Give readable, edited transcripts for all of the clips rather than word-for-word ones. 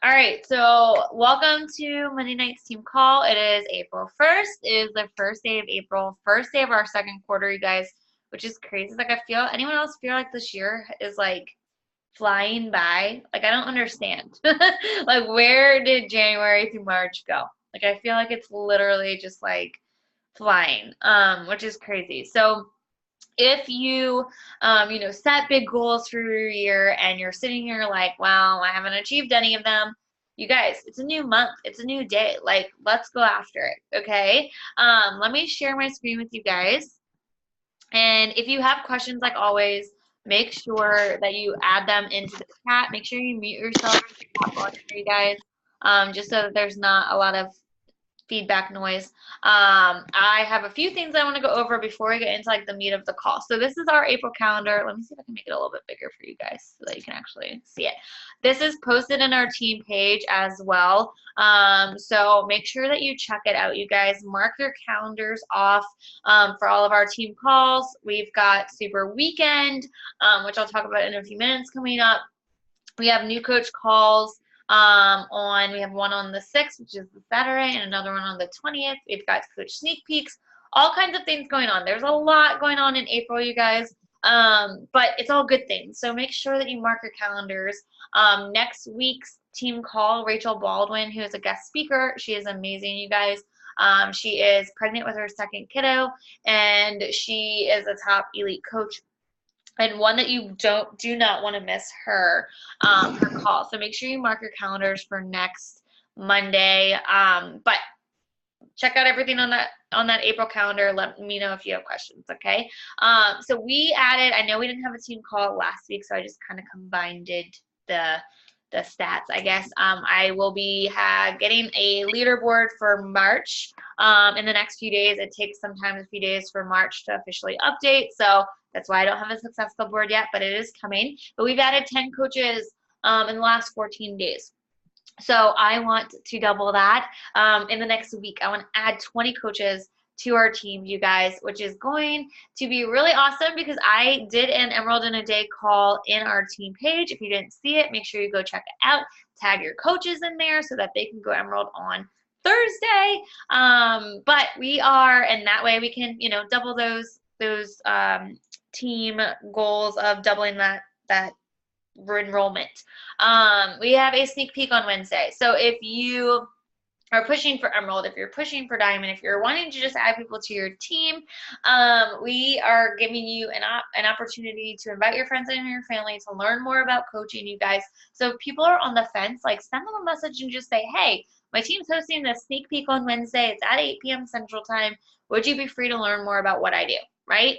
All right, so welcome to Monday night's team call. It is April 1st. It is the first day of April, first day of our second quarter, you guys, which is crazy. Like, I feel, anyone else feel like this year is like flying by? Like, I don't understand. Like, where did January through March go? Like, I feel like it's literally just like flying, which is crazy. So, if you set big goals for your year and you're sitting here like, wow, I haven't achieved any of them, you guys, it's a new month, it's a new day, like, let's go after it. Okay, let me share my screen with you guys, and if you have questions, like always, make sure that you add them into the chat. Make sure you mute yourself, you guys, just so that there's not a lot of feedback noise. I have a few things I want to go over before we get into like the meat of the call. So this is our April calendar. Let me see if I can make it a little bit bigger for you guys so that you can actually see it. This is posted in our team page as well. So make sure that you check it out, you guys. Mark your calendars off for all of our team calls. We've got Super Weekend, which I'll talk about in a few minutes coming up. We have new coach calls we have one on the 6th, which is the Saturday, and another one on the 20th. We've got coach sneak peeks, all kinds of things going on. There's a lot going on in April, you guys, but it's all good things. So make sure that you mark your calendars. Next week's team call, Rachel Baldwin, who is a guest speaker. She is amazing, you guys. She is pregnant with her second kiddo, and she is a top elite coach and one that you do not want to miss her call. So make sure you mark your calendars for next Monday. But check out everything on that April calendar. Let me know if you have questions. Okay. So we added. I know we didn't have a team call last week, so I just kind of combined the stats, I guess. I will be getting a leaderboard for March in the next few days. It takes sometimes a few days for March to officially update, so that's why I don't have a successful board yet, but it is coming. But we've added 10 coaches in the last 14 days. So I want to double that in the next week. I want to add 20 coaches to our team, you guys, which is going to be really awesome because I did an Emerald in a Day call in our team page. If you didn't see it, make sure you go check it out. Tag your coaches in there so that they can go Emerald on Thursday. But we are, and that way we can, double those team goals of doubling that enrollment. We have a sneak peek on Wednesday. So if you are pushing for Emerald, if you're pushing for Diamond, if you're wanting to just add people to your team, we are giving you an opportunity to invite your friends and your family to learn more about coaching, you guys. So if people are on the fence, like, send them a message and just say, hey, my team's hosting this sneak peek on Wednesday. It's at 8 p.m. Central Time. Would you be free to learn more about what I do, right?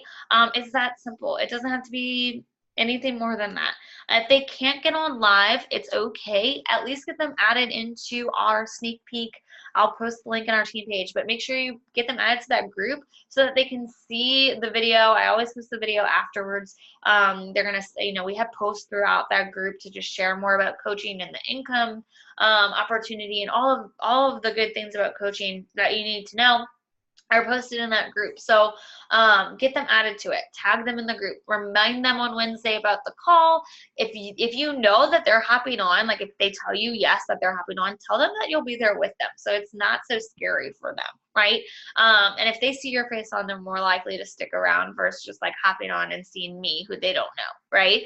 It's that simple. It doesn't have to be anything more than that. If they can't get on live, it's okay. At least get them added into our sneak peek. I'll post the link in our team page, but make sure you get them added to that group so that they can see the video. I always post the video afterwards. They're going to, we have posts throughout that group to just share more about coaching and the income opportunity and all of the good things about coaching that you need to know are posted in that group. So get them added to it. Tag them in the group. Remind them on Wednesday about the call. If you know that they're hopping on, like if they tell you yes that they're hopping on, tell them that you'll be there with them. So it's not so scary for them, right? And if they see your face on, they're more likely to stick around versus just like hopping on and seeing me who they don't know, right?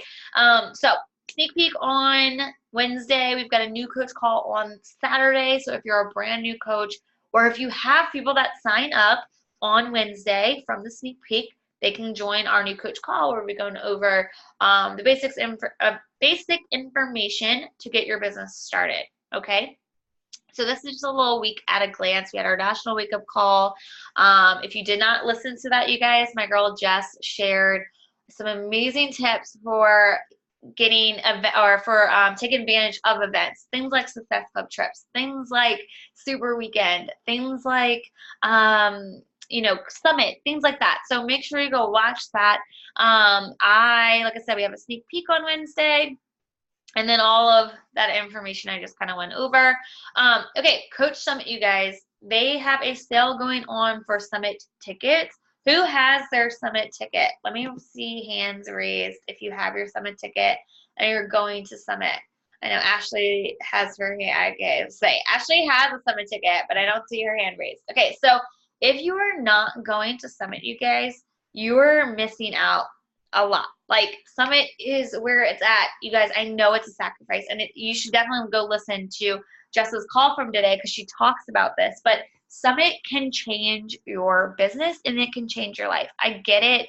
So sneak peek on Wednesday. We've got a new coach call on Saturday. So if you're a brand new coach, or if you have people that sign up on Wednesday from the sneak peek, they can join our new coach call where we're going over the basic information to get your business started, okay? So this is just a little week at a glance. We had our National Wake Up Call. If you did not listen to that, you guys, my girl Jess shared some amazing tips for taking advantage of events, things like Success Club trips, things like Super Weekend, things like Summit, things like that. So make sure you go watch that. Like I said, we have a sneak peek on Wednesday. And then all of that information I just kind of went over. Okay, Coach Summit, you guys, they have a sale going on for Summit tickets. Who has their Summit ticket? Let me see hands raised if you have your Summit ticket and you're going to Summit. I know Ashley has her hand. Okay, say Ashley has a summit ticket, but I don't see her hand raised. Okay, so if you are not going to summit, you guys, you're missing out a lot. Like summit is where it's at, you guys. I know it's a sacrifice, and you should definitely go listen to Jessa's call from today because she talks about this. But summit can change your business and it can change your life. I get it.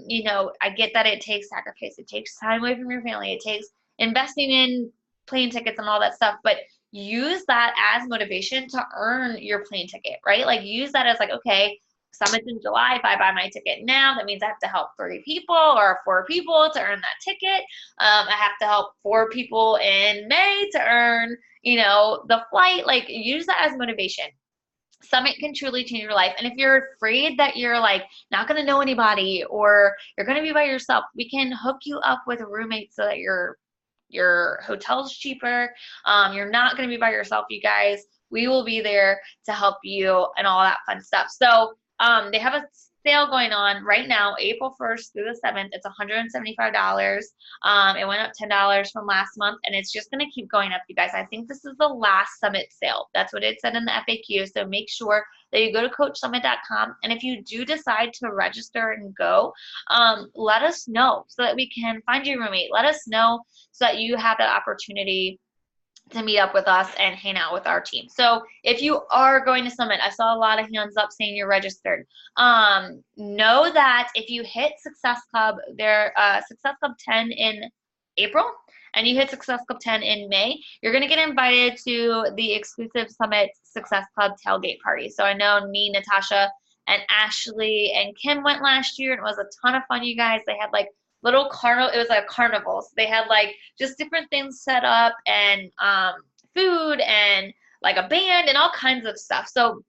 You know, I get that it takes sacrifice. It takes time away from your family. It takes investing in plane tickets and all that stuff, but use that as motivation to earn your plane ticket, right? Like use that as like, okay, Summit's in July. If I buy my ticket now, that means I have to help 3 people or 4 people to earn that ticket. I have to help 4 people in May to earn, you know, the flight. Like use that as motivation. Summit can truly change your life. And if you're afraid that you're like not going to know anybody or you're going to be by yourself, we can hook you up with a roommate so that your hotel's cheaper. You're not going to be by yourself, you guys. We will be there to help you and all that fun stuff. So they have a sale going on right now, April 1st through the 7th. It's $175. It went up $10 from last month, and it's just going to keep going up, you guys. I think this is the last summit sale. That's what it said in the FAQ. So make sure that you go to coachsummit.com. And if you do decide to register and go, let us know so that we can find your roommate. Let us know so that you have that opportunity to meet up with us and hang out with our team. So if you are going to Summit, I saw a lot of hands up saying you're registered. Know that if you hit Success Club, Success Club 10 in April, and you hit Success Club 10 in May, you're going to get invited to the exclusive Summit Success Club tailgate party. So I know me, Natasha, and Ashley and Kim went last year, and it was a ton of fun, you guys. They had like little carnival. It was like a carnival. So they had like just different things set up and food and like a band and all kinds of stuff. So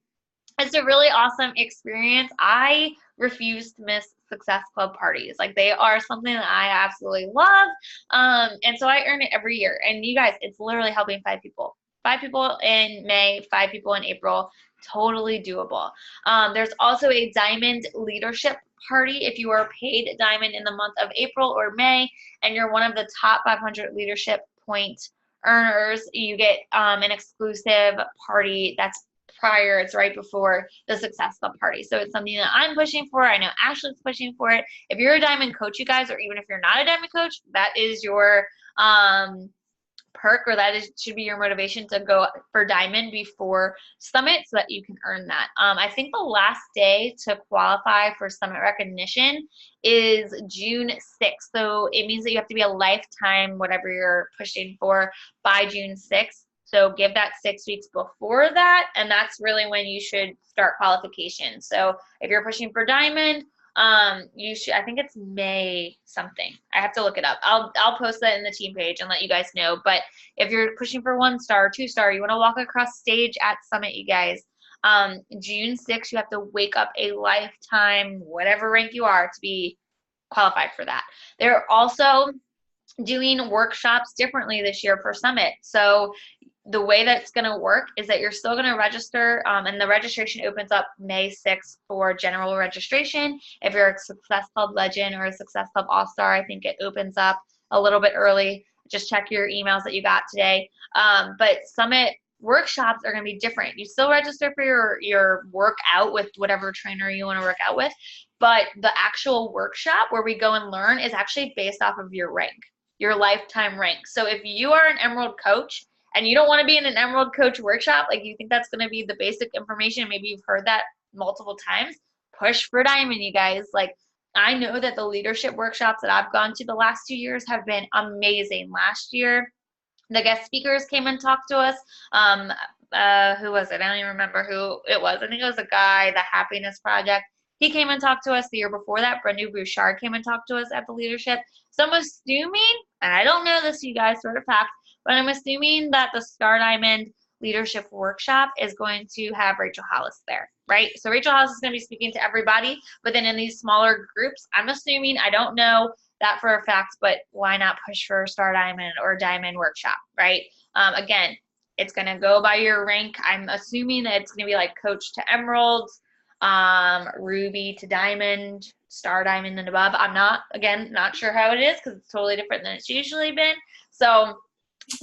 it's a really awesome experience. I refuse to miss Success Club parties. Like they are something that I absolutely love. And so I earn it every year. And you guys, it's literally helping 5 people. 5 people in May, 5 people in April. Totally doable. There's also a Diamond Leadership Party if you are paid Diamond in the month of April or May, and you're one of the top 500 leadership point earners. You get an exclusive party that's prior, it's right before the Success Club party. So it's something that I'm pushing for. I know Ashley's pushing for it. If you're a Diamond coach, you guys, or even if you're not a Diamond coach, that is your perk, or should be your motivation to go for Diamond before Summit so that you can earn that. I think the last day to qualify for Summit recognition is June 6th. So it means that you have to be a lifetime, whatever you're pushing for, by June 6th. So give that 6 weeks before that, and that's really when you should start qualification. So if you're pushing for Diamond, you should, I think it's May something. I have to look it up. I'll post that in the team page and let you guys know. But if you're pushing for 1-star, 2-star, you want to walk across stage at Summit, you guys, June 6th, you have to wake up a lifetime, whatever rank you are, to be qualified for that. They're also doing workshops differently this year for Summit. So the way that's going to work is that you're still going to register, and the registration opens up May 6th for general registration. If you're a Success Club Legend or a Success Club All-Star, I think it opens up a little bit early. Just check your emails that you got today. But Summit workshops are going to be different. You still register for your workout with whatever trainer you want to work out with, but the actual workshop where we go and learn is actually based off of your rank, your lifetime rank. So if you are an Emerald coach and you don't want to be in an Emerald coach workshop, like you think that's going to be the basic information, maybe you've heard that multiple times, push for Diamond, you guys. Like I know that the leadership workshops that I've gone to the last 2 years have been amazing. Last year, the guest speakers came and talked to us. Who was it? I don't even remember who it was. I think it was a guy, the Happiness Project. He came and talked to us the year before that. Brendan Bouchard came and talked to us at the leadership. So I'm assuming, and I don't know this, you guys, sort of fact, but I'm assuming that the Star Diamond Leadership Workshop is going to have Rachel Hollis there, right? So Rachel Hollis is going to be speaking to everybody, but then in these smaller groups, I'm assuming, I don't know that for a fact, but why not push for Star Diamond or Diamond Workshop, right? Again, it's going to go by your rank. I'm assuming that it's going to be like Coach to Emerald, Ruby to Diamond, Star Diamond and above. I'm not sure how it is because it's totally different than it's usually been. So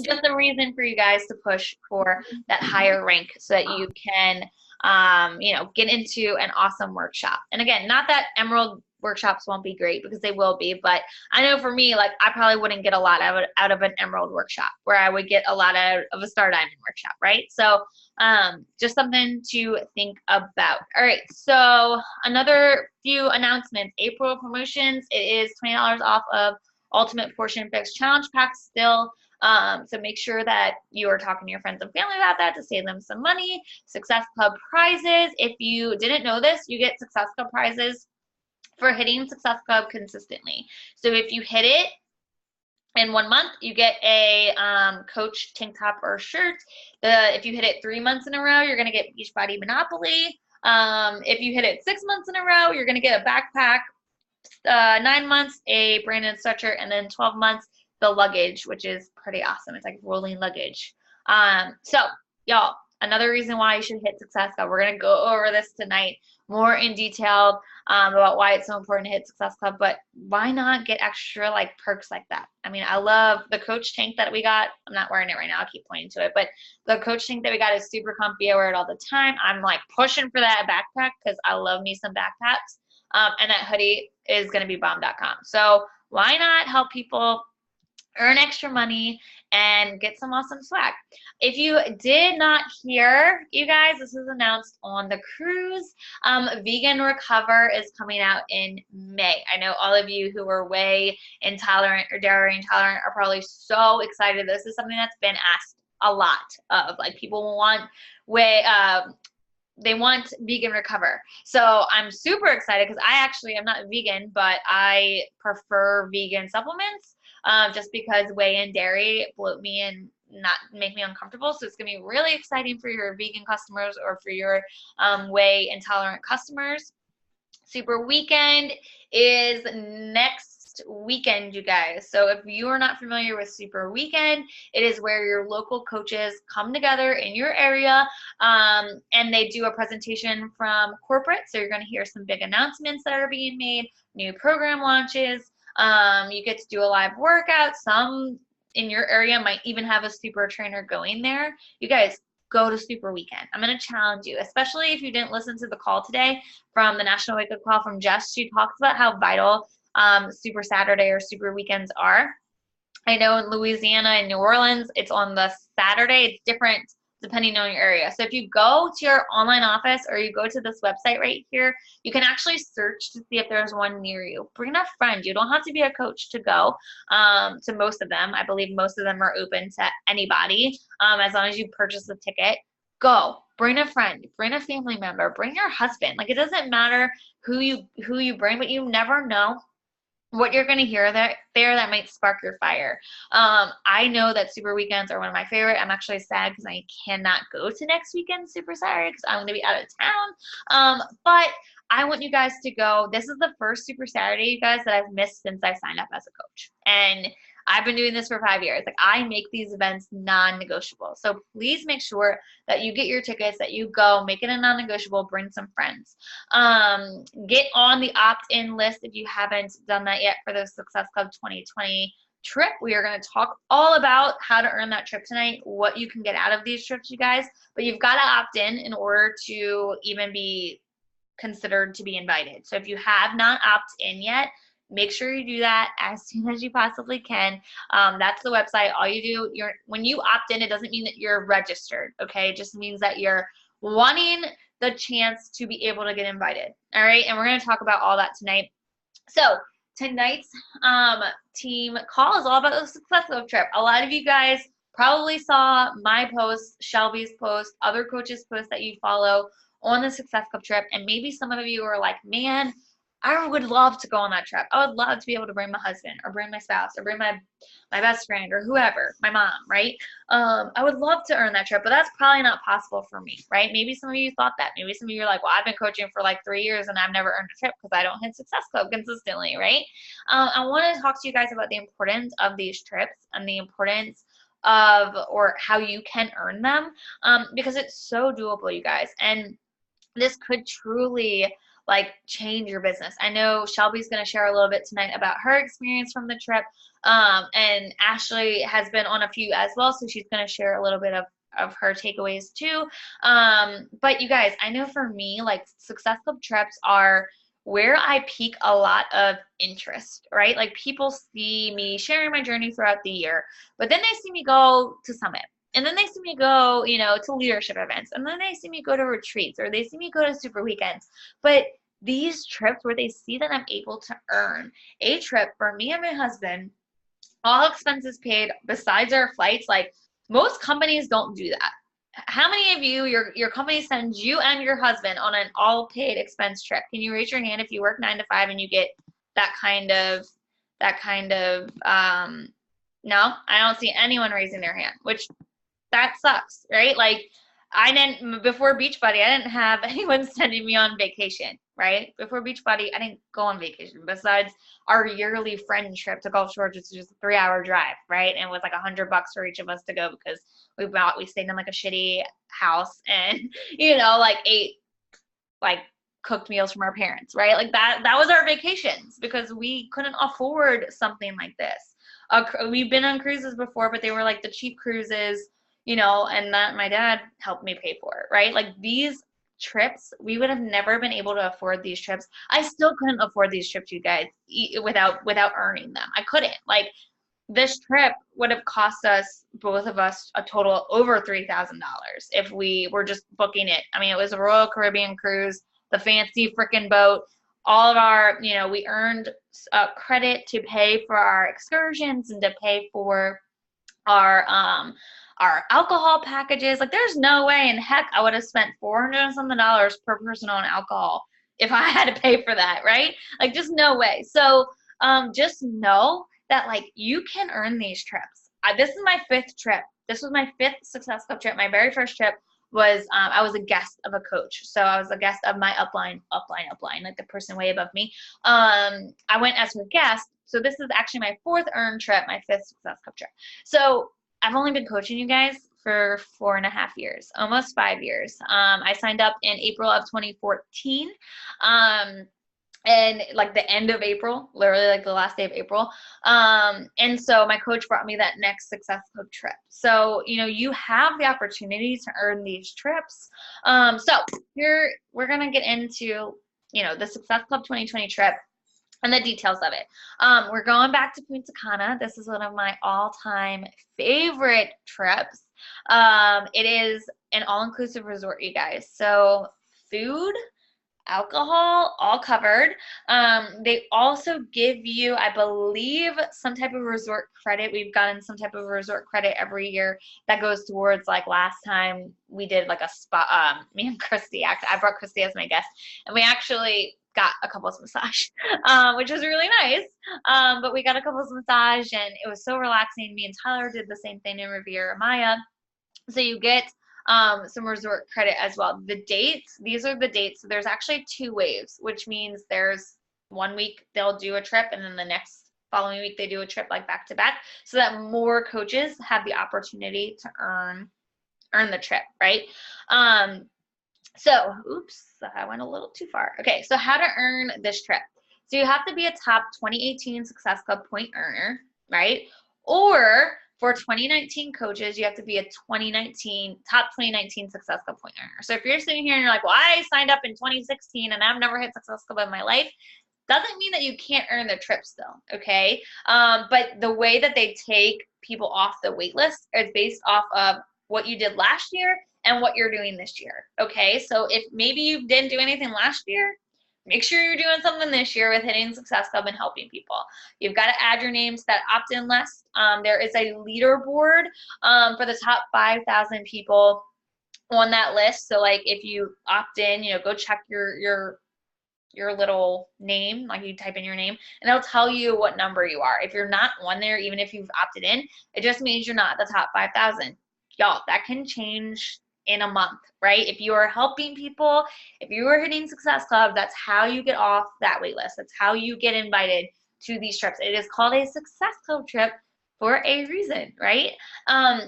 just a reason for you guys to push for that higher rank so that you can, you know, get into an awesome workshop. And again, not that Emerald workshops won't be great, because they will be, but I know for me, like, I probably wouldn't get a lot out of an Emerald workshop, where I would get a lot out of a Star Diamond workshop, right? So just something to think about. All right, so another few announcements. April promotions, it is $20 off of Ultimate Portion Fix Challenge Pack still. So make sure that you are talking to your friends and family about that to save them some money. Success Club prizes. If you didn't know this, you get Success Club prizes for hitting Success Club consistently. So if you hit it in 1 month, you get a Coach tank top or shirt. If you hit it 3 months in a row, you're going to get Beachbody Monopoly. If you hit it 6 months in a row, you're going to get a backpack. 9 months, a Brandon sweatshirt, and then 12 months, the luggage, which is pretty awesome. It's like rolling luggage. So y'all, another reason why you should hit Success Club. We're gonna go over this tonight more in detail about why it's so important to hit Success Club. But why not get extra like perks like that? I mean, I love the Coach tank that we got. I'm not wearing it right now. I'll keep pointing to it. But the Coach tank that we got is super comfy. I wear it all the time. I'm like pushing for that backpack because I love me some backpacks. And that hoodie is going to be bomb.com. So why not help people earn extra money and get some awesome swag? If you did not hear, you guys, this was announced on the cruise. Vegan Recover is coming out in May. I know all of you who are whey intolerant or dairy intolerant are probably so excited. This is something that's been asked a lot of. Like, people want whey, they want Vegan Recover. So I'm super excited because I actually am not vegan, but I prefer vegan supplements just because whey and dairy bloat me and not make me uncomfortable. So it's going to be really exciting for your vegan customers or for your whey intolerant customers. Super Weekend is next weekend, you guys. So if you are not familiar with Super Weekend, it is where your local coaches come together in your area and they do a presentation from corporate. So you're going to hear some big announcements that are being made, new program launches. You get to do a live workout. Some in your area might even have a super trainer going there. You guys, go to Super Weekend. I'm going to challenge you, especially if you didn't listen to the call today from the National Wake Up Call from Jess. She talks about how vital Super Saturday or Super Weekends are. I know in Louisiana and New Orleans, it's on the Saturday. It's different depending on your area. So if you go to your online office or you go to this website right here, you can actually search to see if there's one near you. Bring a friend. You don't have to be a coach to go to most of them. I believe most of them are open to anybody as long as you purchase a ticket. Go. Bring a friend. Bring a family member. Bring your husband. Like, it doesn't matter who you bring, but you never know what you're going to hear there that might spark your fire. I know that Super Weekends are one of my favorite. I'm actually sad because I cannot go to next weekend Super Saturday because I'm going to be out of town. But I want you guys to go. This is the first Super Saturday, you guys, that I've missed since I signed up as a coach. And I've been doing this for 5 years. Like, I make these events non-negotiable. So please make sure that you get your tickets, that you go, make it a non-negotiable, bring some friends. Get on the opt-in list if you haven't done that yet for the Success Club 2020 trip. We are going to talk all about how to earn that trip tonight, what you can get out of these trips, you guys. But you've got to opt in order to even be considered to be invited. So if you have not opted in yet, make sure you do that as soon as you possibly can. That's the website. All you do, when you opt in, it doesn't mean that you're registered, okay? It just means that you're wanting the chance to be able to get invited, all right? And we're going to talk about all that tonight. So tonight's team call is all about the Success Club trip. A lot of you guys probably saw my post, Shelby's post, other coaches' posts that you follow on the Success Club trip, and maybe some of you are like, man, I would love to go on that trip. I would love to be able to bring my husband or bring my spouse or bring my best friend or whoever, my mom, right? I would love to earn that trip, but that's probably not possible for me, right? Maybe some of you thought that. Maybe some of you are like, well, I've been coaching for like 3 years and I've never earned a trip because I don't hit Success Club consistently, right? I want to talk to you guys about the importance of these trips and the importance of or how you can earn them because it's so doable, you guys. And this could truly like change your business. I know Shelby's going to share a little bit tonight about her experience from the trip. And Ashley has been on a few as well, so she's going to share a little bit of her takeaways too. But you guys, I know for me, like Success Club trips are where I pique a lot of interest, right? Like people see me sharing my journey throughout the year, but then they see me go to Summit. And then they see me go, you know, to leadership events. And then they see me go to retreats, or they see me go to super weekends. But these trips where they see that I'm able to earn a trip for me and my husband, all expenses paid besides our flights, like most companies don't do that. How many of you, your company sends you and your husband on an all paid expense trip? Can you raise your hand if you work 9 to 5 and you get that kind of no, I don't see anyone raising their hand, which that sucks, right? Like I didn't, before Beachbody, I didn't have anyone sending me on vacation, right? Before Beachbody, I didn't go on vacation besides our yearly friend trip to Gulf Shores, which is just a 3-hour drive, right? And it was like $100 for each of us to go because we stayed in like a shitty house and, you know, like ate like cooked meals from our parents, right? Like that was our vacations because we couldn't afford something like this. We've been on cruises before, but they were like the cheap cruises, you know, and that my dad helped me pay for it, right? Like these trips, we would have never been able to afford these trips. I still couldn't afford these trips, you guys, without earning them. I couldn't. Like this trip would have cost us, both of us, a total over $3,000 if we were just booking it. I mean, it was a Royal Caribbean cruise, the fancy freaking boat. All of our, you know, we earned credit to pay for our excursions and to pay for our alcohol packages. Like there's no way in heck I would have spent $400 and something per person on alcohol if I had to pay for that, right? Like just no way. So just know that like you can earn these trips. This is my 5th trip. This was my 5th Success Club trip. My very first trip was I was a guest of a coach. So I was a guest of my upline, like the person way above me. I went as her guest. So this is actually my 4th earned trip, my 5th Success Club trip. So I've only been coaching you guys for 4.5 years, almost 5 years. I signed up in April of 2014. And like the end of April, literally like the last day of April. And so my coach brought me that next Success Club trip. So, you know, you have the opportunity to earn these trips. So here we're going to get into, you know, the Success Club 2020 trip and the details of it. We're going back to Punta Cana. This is one of my all-time favorite trips. It is an all-inclusive resort, you guys. So food, alcohol, all covered. They also give you, I believe, some type of resort credit. We've gotten some type of resort credit every year that goes towards, like last time we did like a spa, me and Christy, I brought Christy as my guest, and we actually got a couples massage, which was really nice. But we got a couples massage and it was so relaxing. Me and Tyler did the same thing in Riviera Maya. So you get some resort credit as well. The dates, these are the dates. So there's actually 2 waves, which means there's 1 week they'll do a trip and then the next following week they do a trip like back to back, so that more coaches have the opportunity to earn the trip, right? So, oops, I went a little too far. Okay, so how to earn this trip. So you have to be a top 2018 Success Club point earner, right? Or for 2019 coaches, you have to be a top 2019 Success Club point earner. So if you're sitting here and you're like, well, I signed up in 2016 and I've never hit Success Club in my life, doesn't mean that you can't earn the trip still, okay? But the way that they take people off the wait list is based off of what you did last year and what you're doing this year, okay? So if maybe you didn't do anything last year, make sure you're doing something this year with hitting Success Club and helping people. You've got to add your names to that opt-in list. There is a leaderboard for the top 5,000 people on that list. So like if you opt in, you know, go check your little name, like you type in your name, and it'll tell you what number you are. If you're not on there, even if you've opted in, it just means you're not the top 5,000. Y'all, that can change in a month, right? If you are helping people, if you are hitting Success Club, that's how you get off that wait list. That's how you get invited to these trips. It is called a Success Club trip for a reason, right?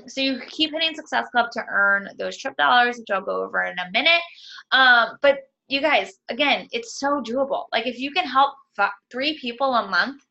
So you keep hitting Success Club to earn those trip dollars, which I'll go over in a minute. But you guys, again, it's so doable. Like if you can help 3 people a month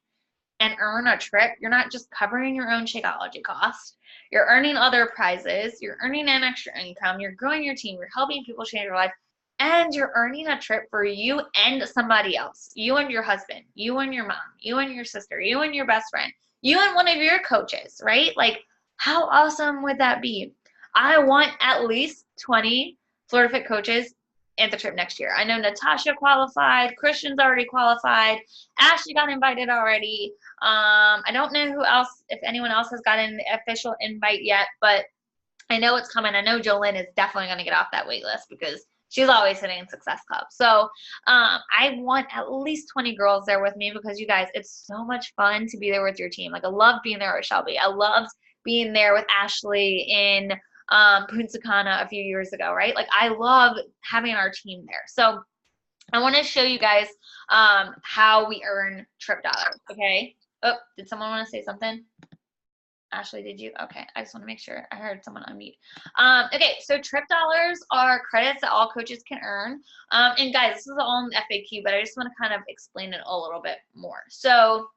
and earn a trip, you're not just covering your own Shakeology cost. You're earning other prizes. You're earning an extra income. You're growing your team. You're helping people change their life. And you're earning a trip for you and somebody else. You and your husband. You and your mom. You and your sister. You and your best friend. You and one of your coaches, right? Like, how awesome would that be? I want at least 20 Florida Fit coaches at the trip next year. I know Natasha qualified. Christian's already qualified. Ashley got invited already. I don't know who else, if anyone else has gotten the official invite yet, but I know it's coming. I know Jolynn is definitely going to get off that wait list because she's always sitting in Success Club. So I want at least 20 girls there with me because, you guys, it's so much fun to be there with your team. Like, I love being there with Shelby. I loved being there with Ashley in Punta Cana a few years ago, right? Like, I love having our team there. So I want to show you guys how we earn trip dollars, okay? Oh, did someone want to say something? Ashley, did you? Okay, I just want to make sure. I heard someone unmute. Okay, so trip dollars are credits that all coaches can earn. And guys, this is all in the FAQ, but I just want to kind of explain it a little bit more. So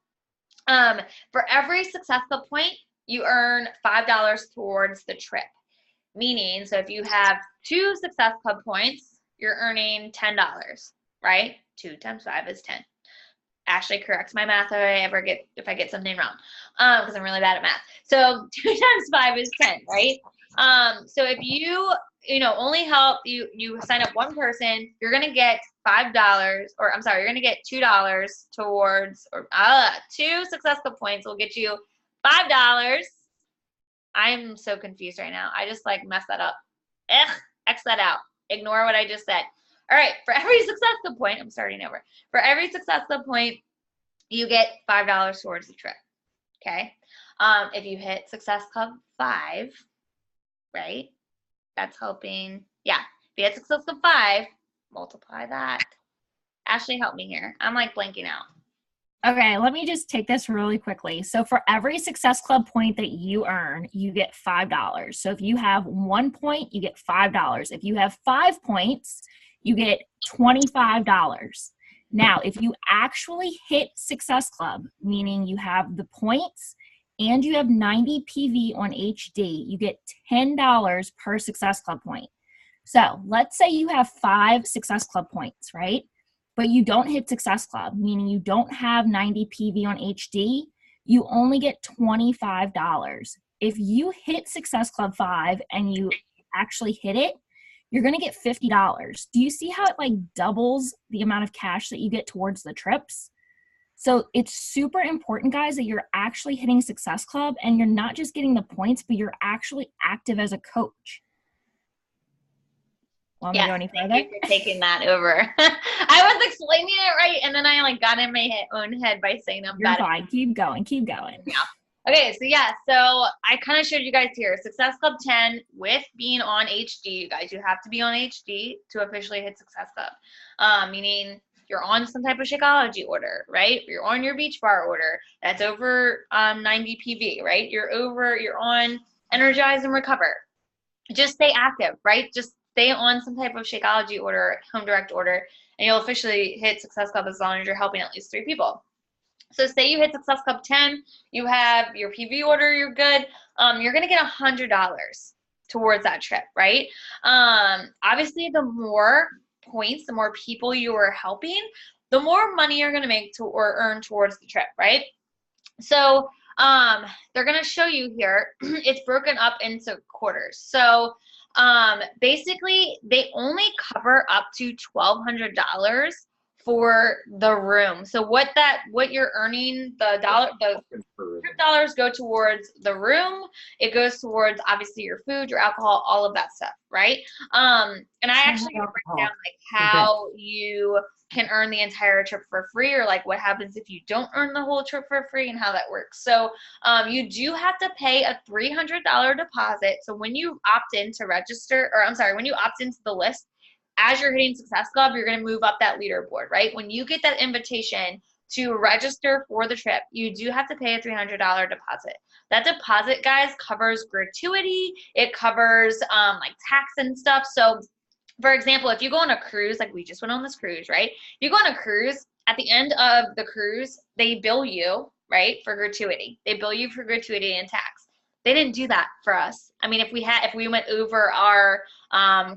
for every Success Club point, you earn $5 towards the trip. Meaning, so if you have 2 Success Club points, you're earning $10, right? 2 times 5 is 10. Ashley corrects my math if I get something wrong, because I'm really bad at math. So 2 times 5 is 10, right? So if you only help you sign up one person, you're gonna get $5, or I'm sorry, you're gonna get $2 towards, or 2 Success Club points will get you $5. I'm so confused right now. I just like messed that up. X that out. Ignore what I just said. All right, for every Success Club point, I'm starting over. For every Success Club point, you get $5 towards the trip, okay? If you hit Success Club 5, right, that's helping, yeah. If you hit Success Club 5, multiply that. Ashley, help me here. I'm like blanking out. Okay, let me just take this really quickly. So for every Success Club point that you earn, you get $5. So if you have 1 point, you get $5. If you have 5 points, you get $25. Now, if you actually hit Success Club, meaning you have the points and you have 90 PV on HD, you get $10 per Success Club point. So let's say you have 5 Success Club points, right? But you don't hit Success Club, meaning you don't have 90 PV on HD, you only get $25. If you hit Success Club 5 and you actually hit it, you're gonna get $50. Do you see how it like doubles the amount of cash that you get towards the trips? So it's super important, guys, that you're actually hitting Success Club and you're not just getting the points, but you're actually active as a coach. Want me to go any further? Thank you for taking that over. I was explaining it right, and then I like got in my own head by saying I'm You're fine. Keep going. Keep going. Yeah. Okay, so yeah, so I kind of showed you guys here Success Club 10 with being on HD. You guys, you have to be on HD to officially hit Success Club, meaning you're on some type of Shakeology order, right? You're on your beach bar order that's over 90 PV, right? You're on Energize and Recover. Just stay active, right? Just stay on some type of Shakeology order, home direct order, and you'll officially hit Success Club as long as you're helping at least 3 people. So say you hit Success Club 10, you have your PV order, you're good. You're gonna get $100 towards that trip, right? Obviously, the more points, the more people you are helping, the more money you're gonna make or earn towards the trip, right? So they're gonna show you here. It's broken up into quarters. So basically, they only cover up to $1,200 for the room. So what you're earning, the trip dollars go towards the room. It goes towards obviously your food, your alcohol, all of that stuff, right? And I actually break down like how you can earn the entire trip for free, or like what happens if you don't earn the whole trip for free and how that works. So you do have to pay a $300 deposit. So when you opt in to register, or I'm sorry, when you opt into the list, as you're hitting Success Club, you're going to move up that leaderboard, right? When you get that invitation to register for the trip, you do have to pay a $300 deposit. That deposit, guys, covers gratuity. It covers like tax and stuff. So for example, if you go on a cruise, like we just went on this cruise, right? You go on a cruise, at the end of the cruise, they bill you, right, for gratuity. They bill you for gratuity and tax. They didn't do that for us. I mean, if we went over our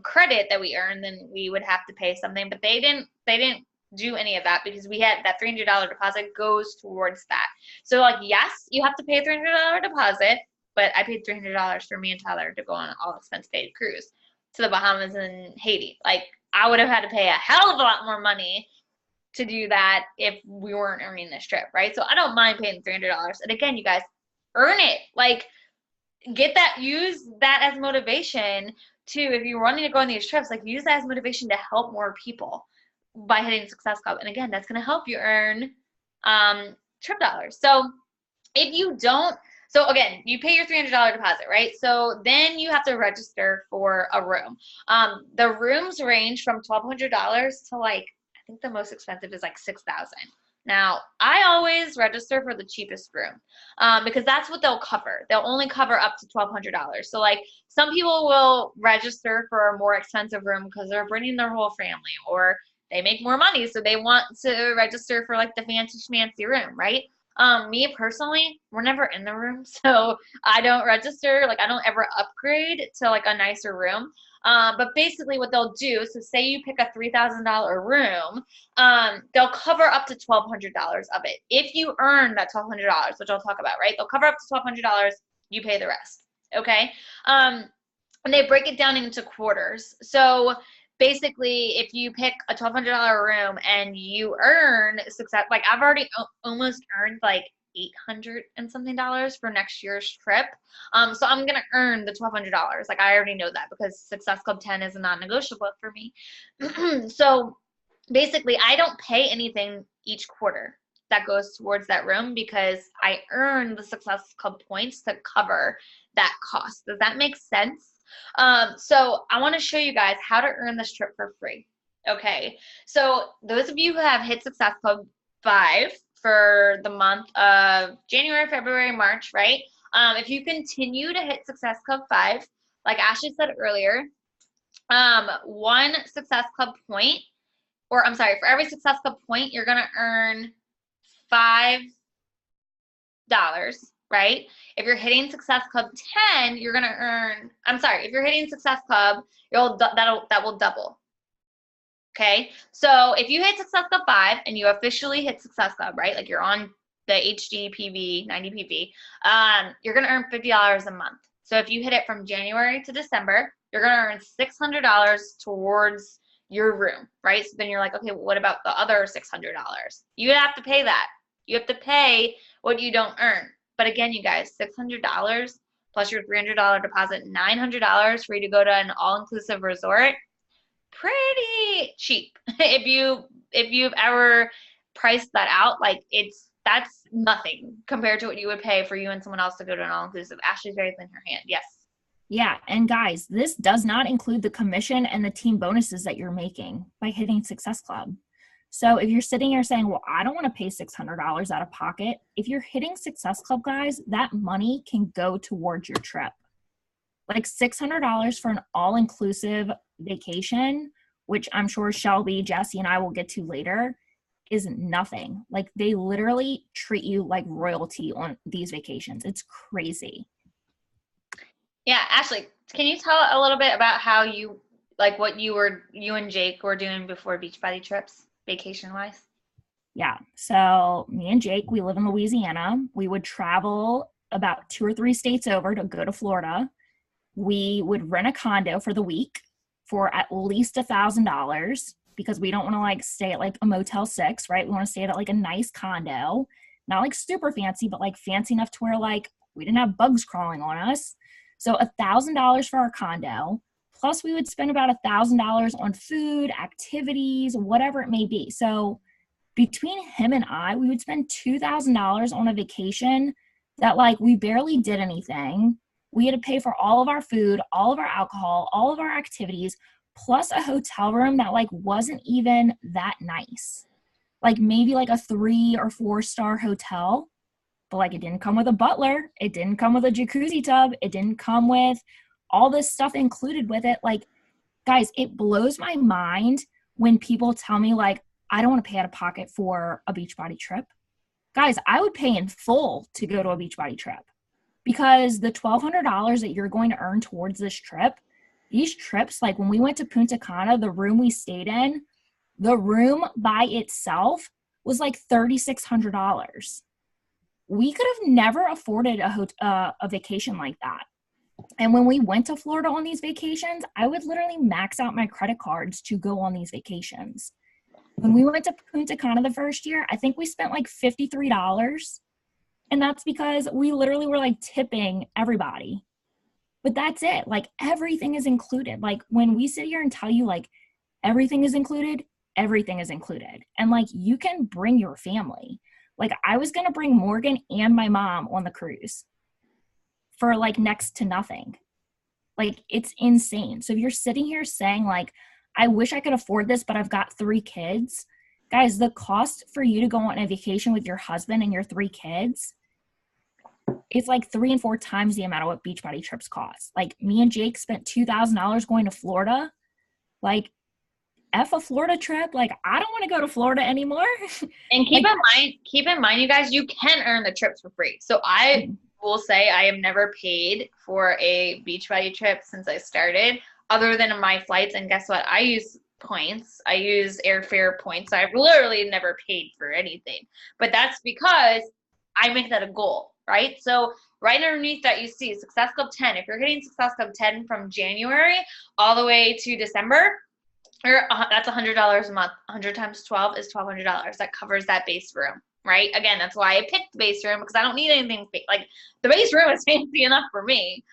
credit that we earned, then we would have to pay something. But they didn't do any of that because we had that $300 deposit goes towards that. So like, yes, you have to pay a $300 deposit, but I paid $300 for me and Tyler to go on an all expense paid cruise to the Bahamas and Haiti. Like, I would have had to pay a hell of a lot more money to do that if we weren't earning this trip, right? So I don't mind paying $300. And again, you guys, earn it. Like, get that, use that as motivation to, if you're wanting to go on these trips, like, use that as motivation to help more people by hitting Success Club. And again, that's going to help you earn trip dollars. So if you don't, so again, you pay your $300 deposit, right? So then you have to register for a room. The rooms range from $1,200 to, like, I think the most expensive is like $6,000. Now, I always register for the cheapest room because that's what they'll cover. They'll only cover up to $1,200. So, like, some people will register for a more expensive room because they're bringing their whole family, or they make more money, so they want to register for, like, the fancy schmancy room, right? Me personally, we're never in the room, so I don't register. Like, I don't ever upgrade to, like, a nicer room. But basically what they'll do, so say you pick a $3,000 room, they'll cover up to $1,200 of it. If you earn that $1,200, which I'll talk about, right? They'll cover up to $1,200, you pay the rest, okay? And they break it down into quarters. So basically, if you pick a $1,200 room and you earn success, like, I've already almost earned like $800 and something for next year's trip. So I'm gonna earn the $1,200. Like, I already know that because Success Club 10 is a non-negotiable for me. So basically, I don't pay anything each quarter that goes towards that room because I earn the Success Club points to cover that cost. Does that make sense? So I want to show you guys how to earn this trip for free. Okay, so those of you who have hit Success Club 5 for the month of January, February, March, right? If you continue to hit Success Club 5, like Ashley said earlier, one Success Club point, or I'm sorry, for every Success Club point, you're going to earn $5, right? If you're hitting Success Club 10, you're going to earn, I'm sorry, if you're hitting Success Club, that will double. Okay, so if you hit Success Club 5 and you officially hit Success Club, right? Like, you're on the HD PV, 90 PV, you're going to earn $50 a month. So if you hit it from January to December, you're going to earn $600 towards your room, right? So then you're like, okay, well, what about the other $600? You have to pay that. You have to pay what you don't earn. But again, you guys, $600 plus your $300 deposit, $900 for you to go to an all-inclusive resort. Pretty cheap. If you've ever priced that out, like, that's nothing compared to what you would pay for you and someone else to go to an all-inclusive. Ashley's raising her hand. Yes. Yeah, and guys, this does not include the commission and the team bonuses that you're making by hitting Success Club. So if you're sitting here saying, well, I don't want to pay $600 out of pocket, if you're hitting Success Club, guys, that money can go towards your trip. Like, $600 for an all-inclusive vacation, which I'm sure Shelby, Jesse, and I will get to later, is nothing. Like, they literally treat you like royalty on these vacations. It's crazy. Yeah, Ashley, can you tell a little bit about how you, like, what you and Jake were doing before Beachbody trips, vacation-wise? Yeah, so me and Jake, we live in Louisiana. We would travel about 2 or 3 states over to go to Florida. We would rent a condo for the week for at least $1,000 because we don't want to, like, stay at, like, a Motel 6, right? We want to stay at, like, a nice condo, not, like, super fancy, but, like, fancy enough to where, like, we didn't have bugs crawling on us. So $1,000 for our condo, plus we would spend about $1,000 on food, activities, whatever it may be. So between him and I, we would spend $2,000 on a vacation that, like, we barely did anything. We had to pay for all of our food, all of our alcohol, all of our activities, plus a hotel room that, like, wasn't even that nice. Like, maybe like a 3 or 4-star hotel, but, like, it didn't come with a butler. It didn't come with a jacuzzi tub. It didn't come with all this stuff included with it. Like, Guys, it blows my mind when people tell me like, I don't want to pay out of pocket for a Beachbody trip. Guys, I would pay in full to go to a Beachbody trip because the $1,200 that you're going to earn towards this trip, these trips, like when we went to Punta Cana, the room we stayed in, the room by itself was like $3,600. We could have never afforded a vacation like that. And when we went to Florida on these vacations, I would literally max out my credit cards to go on these vacations. When we went to Punta Cana the first year, I think we spent like $53. And that's because we literally were like tipping everybody. But that's it. Like everything is included. Like when we sit here and tell you like everything is included, everything is included. And like you can bring your family. Like I was going to bring Morgan and my mom on the cruise for like next to nothing. Like it's insane. So if you're sitting here saying like, I wish I could afford this, but I've got 3 kids. Guys, the cost for you to go on a vacation with your husband and your 3 kids is like 3 and 4 times the amount of what Beachbody trips cost. Like me and Jake spent $2,000 going to Florida. Like F a Florida trip. Like I don't want to go to Florida anymore. And keep in mind, you guys, you can earn the trips for free. So I will say I have never paid for a Beachbody trip since I started, other than my flights. And guess what? I use points. I use airfare points. So I've literally never paid for anything. But that's because I make that a goal, right? So right underneath that, you see Success Club 10. If you're hitting Success Club 10 from January all the way to December, that's $100 a month. 100 times 12 is $1,200. That covers that base room, right? Again, that's why I picked the base room, because I don't need anything like the base room is fancy enough for me.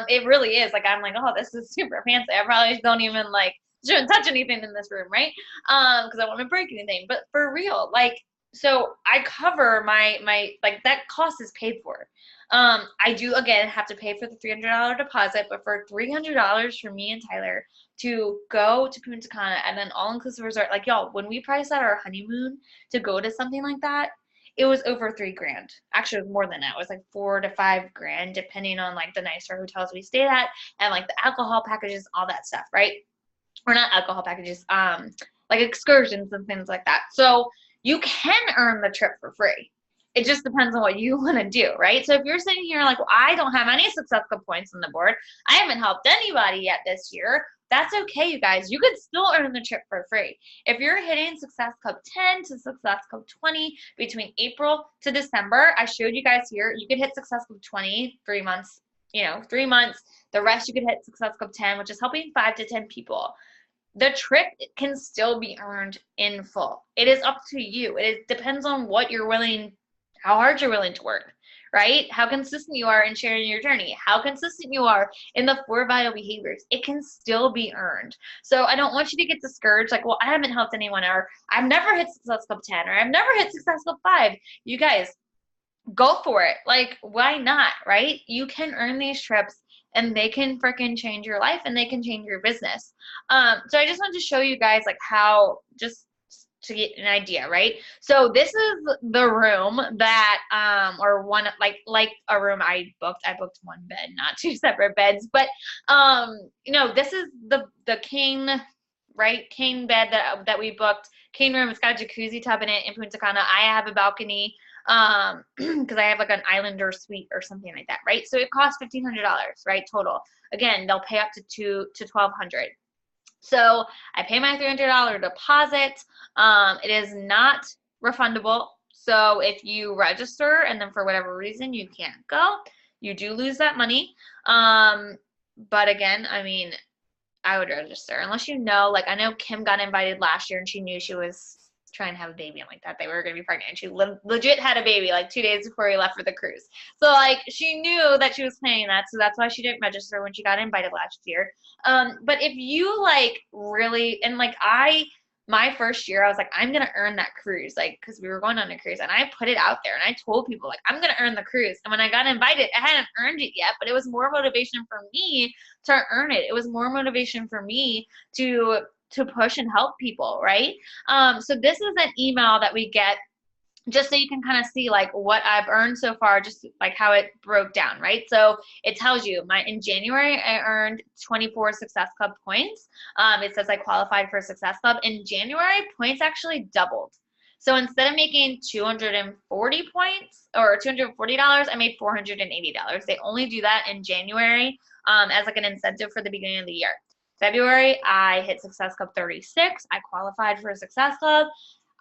It really is. Like I'm like, oh, this is super fancy. I probably don't even like shouldn't touch anything in this room, right? Because I don't want to break anything. But for real, like, so I cover my like that cost is paid for. I do again have to pay for the $300 deposit, but for $300 for me and Tyler to go to Punta Cana and then all-inclusive resort, like y'all, when we priced out our honeymoon to go to something like that, it was over $3,000. Actually, it was more than that. It was like $4,000 to $5,000, depending on like the nicer hotels we stayed at and like the alcohol packages, all that stuff, right? Or not alcohol packages, like excursions and things like that. So you can earn the trip for free. It just depends on what you want to do, right? So if you're sitting here like, well, I don't have any Success Club points on the board, I haven't helped anybody yet this year, that's okay, you guys. You could still earn the trip for free. If you're hitting Success Club 10 to Success Club 20 between April to December, I showed you guys here, you could hit Success Club 20, 3 months, 3 months. The rest you could hit Success Club 10, which is helping 5 to 10 people. The trip can still be earned in full. It is up to you. It depends on what you're willing, how hard you're willing to work, right? How consistent you are in sharing your journey, how consistent you are in the 4 vital behaviors. It can still be earned. So I don't want you to get discouraged, like, well, I haven't helped anyone, or I've never hit Success Club 10, or I've never hit Success Club 5. You guys, go for it. Like, why not, right? You can earn these trips and they can freaking change your life and they can change your business. So I just wanted to show you guys like how, just to get an idea, right? So this is the room that, or one, like a room I booked. I booked 1 bed, not 2 separate beds, but, this is the king, right? King bed that we booked. King room. It's got a jacuzzi tub in it in Punta Cana. I have a balcony, because I have like an islander suite or something like that, right? So it costs $1,500, right? Total. Again, they'll pay up to $1,200. So I pay my $300 deposit. It is not refundable. So if you register and then for whatever reason you can't go, you do lose that money. But again, I mean, I would register unless like I know Kim got invited last year and she knew she was trying to have a baby. I'm like that they were going to be pregnant, and she legit had a baby like 2 days before we left for the cruise. So like she knew that she was planning that, so that's why she didn't register when she got invited last year. But if you like really, and like my first year I was like, I'm gonna earn that cruise, like because we were going on a cruise, and I put it out there and I told people like I'm gonna earn the cruise. And when I got invited, I hadn't earned it yet, but it was more motivation for me to earn it. It was more motivation for me to push and help people, right? So this is an email that we get just so you can kind of see like what I've earned so far, just like how it broke down, right? So it tells you in January I earned 24 Success Club points. It says I qualified for Success Club. In January, points actually doubled. So instead of making 240 points or $240, I made $480. They only do that in January as like an incentive for the beginning of the year. February, I hit Success Club 36. I qualified for a Success Club.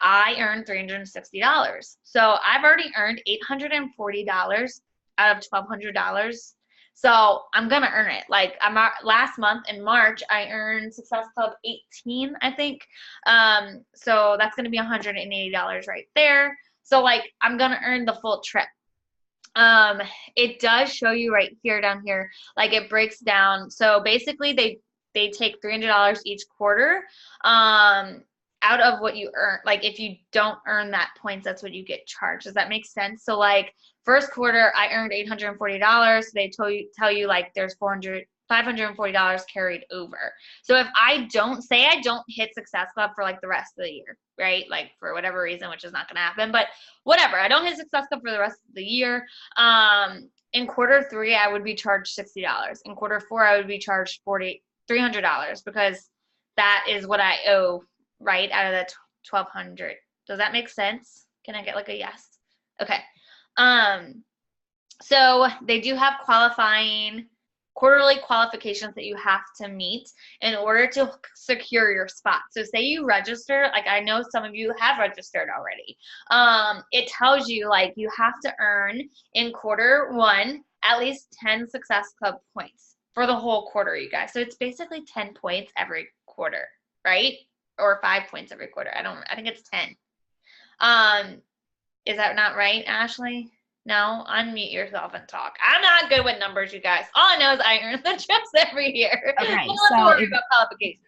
I earned $360. So I've already earned $840 out of $1,200. So I'm gonna earn it. Like last month in March, I earned Success Club 18, I think. So that's gonna be $180 right there. So like I'm gonna earn the full trip. It does show you right here down here, like it breaks down. So basically they take $300 each quarter. Out of what you earn. Like if you don't earn that points, that's what you get charged. Does that make sense? So like first quarter, I earned $840. They tell you like there's $540 carried over. So if I don't hit Success Club for like the rest of the year, right? Like for whatever reason, which is not going to happen, but whatever. I don't hit Success Club for the rest of the year. In quarter 3, I would be charged $60. In quarter 4, I would be charged $300 because that is what I owe, right, out of the 1,200. Does that make sense? Can I get like a yes? Okay. So they do have quarterly qualifications that you have to meet in order to secure your spot. So say you register, like I know some of you have registered already. It tells you like you have to earn in quarter 1 at least 10 Success Club points for the whole quarter, you guys. So it's basically 10 points every quarter, right? Or 5 points every quarter. I think it's 10. Is that not right, Ashley? No, unmute yourself and talk. I'm not good with numbers, you guys. All I know is I earn the trips every year. Okay, I don't have to worry about qualifications.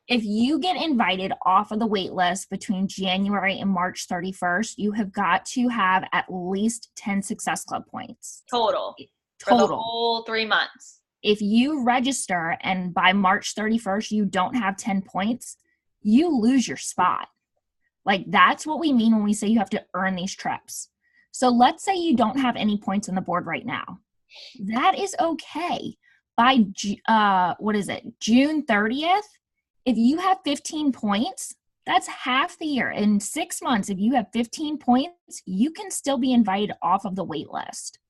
If you get invited off of the wait list between January and March 31st, you have got to have at least 10 Success Club points. Total. For the whole 3 months. If you register and by March 31st you don't have 10 points, you lose your spot. Like that's what we mean when we say you have to earn these trips. So let's say you don't have any points on the board right now. That is okay. By June 30th, if you have 15 points, that's half the year. In 6 months, if you have 15 points, you can still be invited off of the wait list.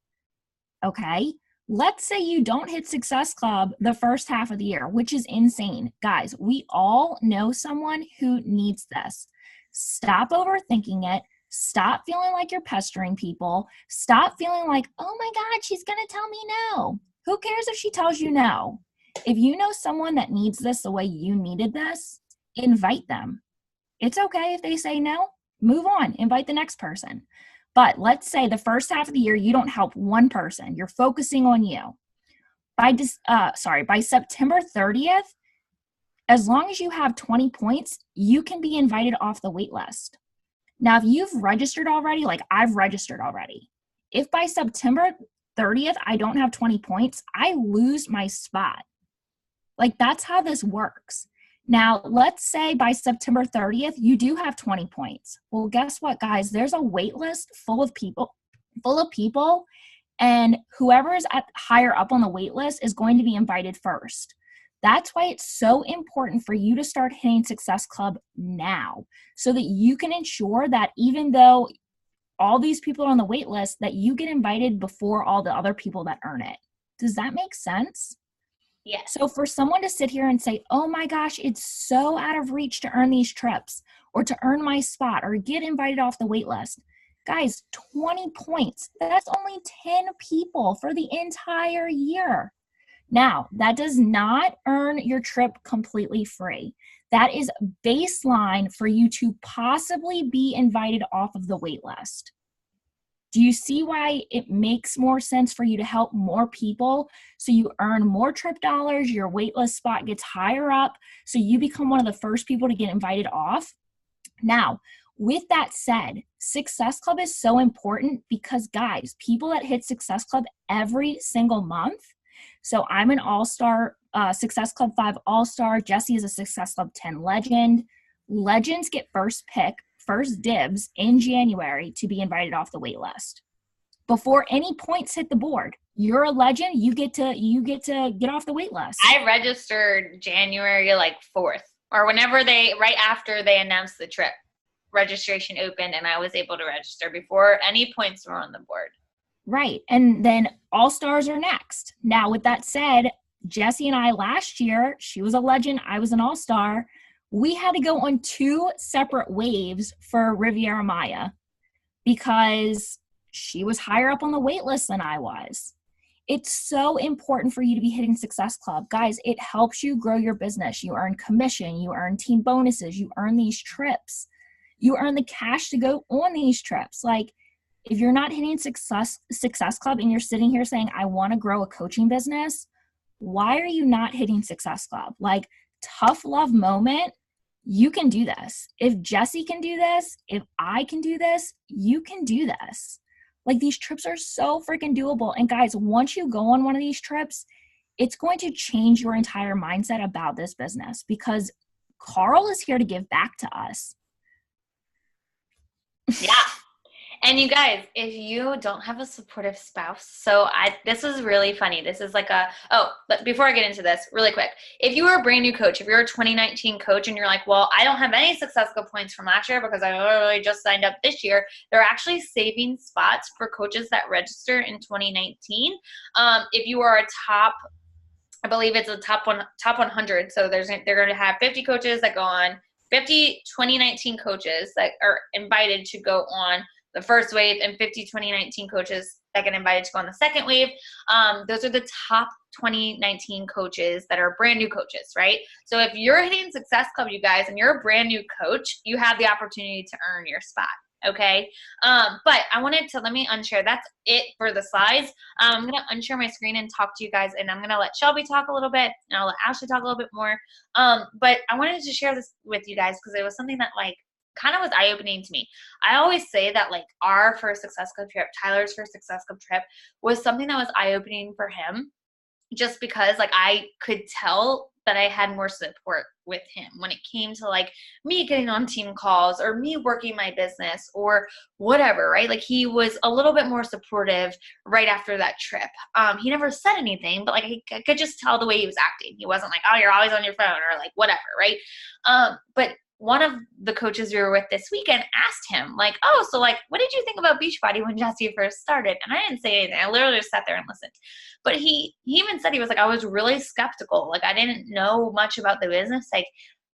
Okay? Let's say you don't hit Success Club the first half of the year, which is insane. Guys, we all know someone who needs this. Stop overthinking it. Stop feeling like you're pestering people. Stop feeling like, oh my God, she's going to tell me no. Who cares if she tells you no? If you know someone that needs this the way you needed this, invite them. It's okay if they say no. Move on. Invite the next person. But let's say the first half of the year, you don't help one person. You're focusing on you. By September 30th, as long as you have 20 points, you can be invited off the wait list. Now, if you've registered already, like I've registered already, if by September 30th, I don't have 20 points, I lose my spot. Like that's how this works. Now, let's say by September 30th, you do have 20 points. Well, guess what, guys? There's a wait list full of people, and whoever is higher up on the wait list is going to be invited first. That's why it's so important for you to start hitting Success Club now so that you can ensure that even though all these people are on the wait list, that you get invited before all the other people that earn it. Does that make sense? Yes. So for someone to sit here and say, oh my gosh, it's so out of reach to earn these trips or to earn my spot or get invited off the wait list. Guys, 20 points. That's only 10 people for the entire year. Now, that does not earn your trip completely free. That is baseline for you to possibly be invited off of the wait list. Do you see why it makes more sense for you to help more people so you earn more trip dollars, your waitlist spot gets higher up, so you become one of the first people to get invited off? Now, with that said, Success Club is so important because, guys, people that hit Success Club every single month, so I'm an all-star, Success Club 5 all-star. Jesse is a Success Club 10 legend. Legends get first pick first dibs in January to be invited off the wait list before any points hit the board. You're a legend. You get to get off the wait list. I registered January like 4th or whenever right after they announced the trip. Registration opened and I was able to register before any points were on the board. Right. And then All-Stars are next. Now, with that said, Jessie and I last year, she was a legend, I was an All-Star. We had to go on 2 separate waves for Riviera Maya because she was higher up on the wait list than I was. It's so important for you to be hitting Success Club. Guys, it helps you grow your business. You earn commission, you earn team bonuses, you earn these trips. You earn the cash to go on these trips. Like, if you're not hitting Success Club and you're sitting here saying, I want to grow a coaching business, why are you not hitting Success Club? Like, tough love moment, you can do this. If Jessie can do this, if I can do this, you can do this. Like, these trips are so freaking doable. And guys, once you go on one of these trips, it's going to change your entire mindset about this business because Carl is here to give back to us. Yeah. And you guys, if you don't have a supportive spouse, this was really funny. This is like but before I get into this, really quick, if you are a brand new coach, if you're a 2019 coach and you're like, well, I don't have any Success Club points from last year because I literally just signed up this year, they're actually saving spots for coaches that register in 2019. If you are a top, I believe it's a top 100. So they're going to have 50 coaches that go on, 50 2019 coaches that are invited to go on the first wave, and 50 2019 coaches that get invited to go on the second wave. Those are the top 2019 coaches that are brand new coaches, right? So if you're hitting Success Club, you guys, and you're a brand new coach, you have the opportunity to earn your spot. Okay. But let me unshare. That's it for the slides. I'm going to unshare my screen and talk to you guys, and I'm going to let Shelby talk a little bit and I'll let Ashley talk a little bit more. But I wanted to share this with you guys because it was something that kind of was eye-opening to me. I always say that our first Success Club trip, Tyler's first Success Club trip, was something that was eye-opening for him just because I could tell that I had more support with him when it came to me getting on team calls or me working my business or whatever, right? He was a little bit more supportive right after that trip. He never said anything, but I could just tell the way he was acting. He wasn't oh, you're always on your phone or whatever, right? But one of the coaches we were with this weekend asked him, oh, so what did you think about Beachbody when Jessie first started? And I didn't say anything. I literally just sat there and listened. But he even said, he was I was really skeptical. I didn't know much about the business.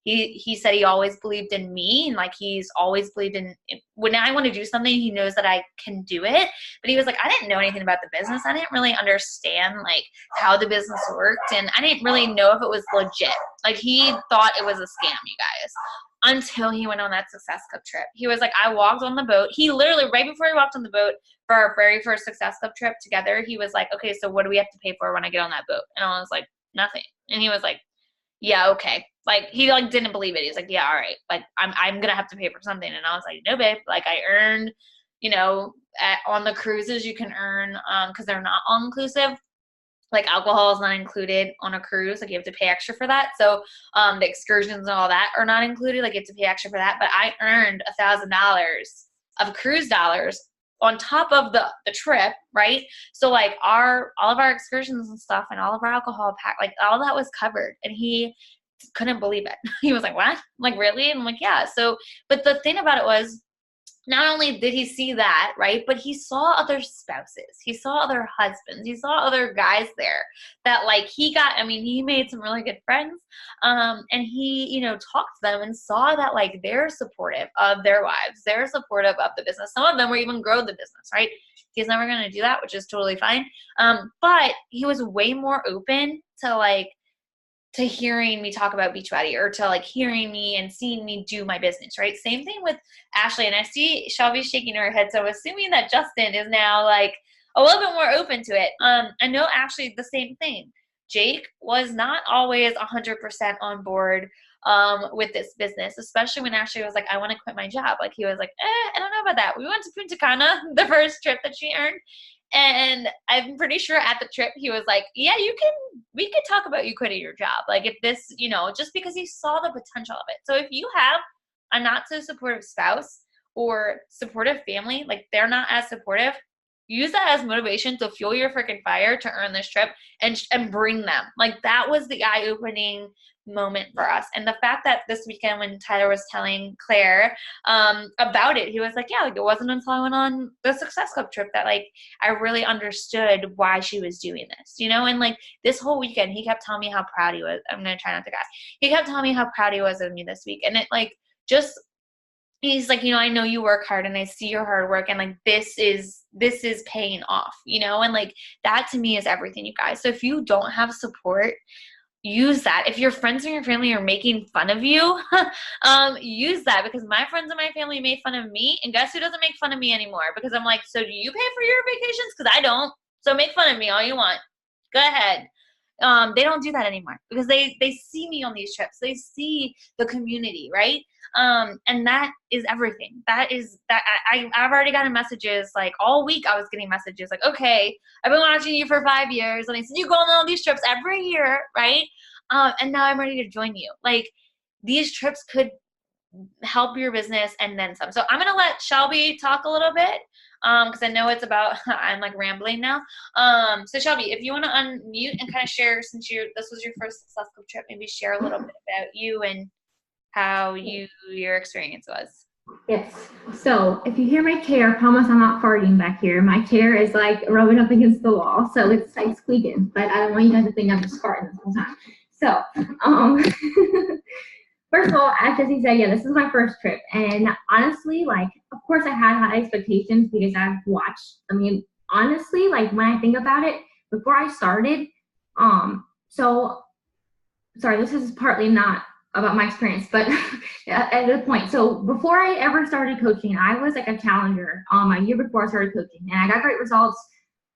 He said he always believed in me and he's always believed in when I want to do something, he knows that I can do it. But he was I didn't know anything about the business. I didn't really understand how the business worked. And I didn't really know if it was legit. He thought it was a scam, you guys. Until he went on that Success Club trip. He was I walked on the boat. He literally, right before he walked on the boat for our very first Success Club trip together, he was okay, so what do we have to pay for when I get on that boat? And I was nothing. And he was yeah, okay. He didn't believe it. He's yeah, all right. I'm going to have to pay for something. And I was no, babe. I earned, on the cruises you can earn, because they're not all-inclusive. Alcohol is not included on a cruise. You have to pay extra for that. So the excursions and all that are not included. You have to pay extra for that. But I earned $1,000 of cruise dollars on top of the trip, right? So all of our excursions and stuff and all of our alcohol pack, all that was covered. And he couldn't believe it. He was what? Really? And I'm yeah. So, but the thing about it was, not only did he see that, right, but he saw other spouses. He saw other husbands. He saw other guys there that he made some really good friends. And he, talked to them and saw that they're supportive of their wives. They're supportive of the business. Some of them were even grow the business, right? He's never going to do that, which is totally fine. But he was way more open to hearing me talk about Beachbody or to hearing me and seeing me do my business, right? Same thing with Ashley. And I see Shelby shaking her head. So I'm assuming that Justin is now a little bit more open to it. I know Ashley, the same thing. Jake was not always 100% on board with this business, especially when Ashley was I want to quit my job. He was I don't know about that. We went to Punta Cana, the first trip that she earned. And I'm pretty sure at the trip, he was yeah, we could talk about you quitting your job. If this, just because he saw the potential of it. So if you have a not so supportive spouse or supportive family, like they're not as supportive, use that as motivation to fuel your freaking fire to earn this trip and bring them. Like that was the eye-opening moment for us. And the fact that this weekend when Tyler was telling Claire about it, he was like, yeah, like it wasn't until I went on the Success Club trip that like I really understood why she was doing this, you know? And like this whole weekend, he kept telling me how proud he was. I'm going to try not to guess. He kept telling me how proud he was of me this week. And it like just, he's like, you know, I know you work hard and I see your hard work and like this is paying off, you know? And like that to me is everything, you guys. So if you don't have support, use that. If your friends and your family are making fun of you, use that, because my friends and my family made fun of me, and guess who doesn't make fun of me anymore? Because I'm like, so do you pay for your vacations? Because I don't. So make fun of me all you want. Go ahead. They don't do that anymore because they see me on these trips. They see the community, right? And that is everything. That is that I've already gotten messages like all week. I was getting messages like, okay, I've been watching you for 5 years, and I see you go on all these trips every year, right? And now I'm ready to join you. Like these trips could help your business and then some. So I'm gonna let Shelby talk a little bit because I know it's about I'm like rambling now. So Shelby, if you want to unmute and kind of share, since this was your first Success Club trip, maybe share a little bit about you and how your experience was. Yes. So if you hear my chair, I promise I'm not farting back here. My chair is like rubbing up against the wall, so it's like squeaking. But I don't want you guys to think I'm just farting this whole time. So, first of all, as Jesse said, yeah, this is my first trip, and honestly, like, of course, I had high expectations because I've watched. I mean, honestly, like when I think about it, before I started, so sorry, this is partly not about my experience, but at the point. So before I ever started coaching, I was like a challenger a year before I started coaching, and I got great results.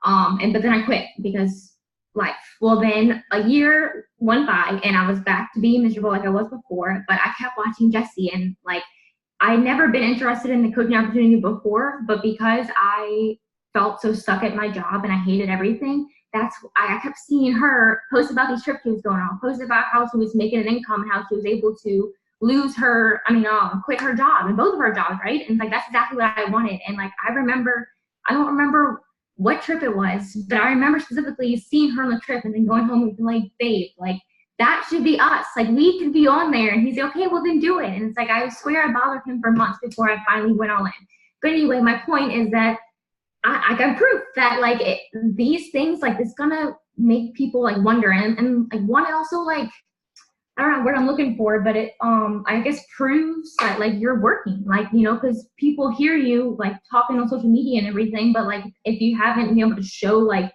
But then I quit because life. Well, then a year went by, and I was back to being miserable like I was before. But I kept watching Jesse, and like I'd never been interested in the coaching opportunity before, but because I felt so stuck at my job and I hated everything, I kept seeing her post about these trips she was going on, post about how she was making an income, how she was able to quit her job and both of her jobs, right? And like that's exactly what I wanted. And like I don't remember what trip it was, but I remember specifically seeing her on the trip and then going home and being like, babe, like that should be us. Like we could be on there. And he's like, okay, well then do it. And it's like I swear I bothered him for months before I finally went all in. But anyway, my point is that I got proof that like these things like it's gonna make people like wonder and like one it also like I don't know what I'm looking for, but it I guess proves that like you're working, like, you know, because people hear you like talking on social media and everything, but like if you haven't been able to show like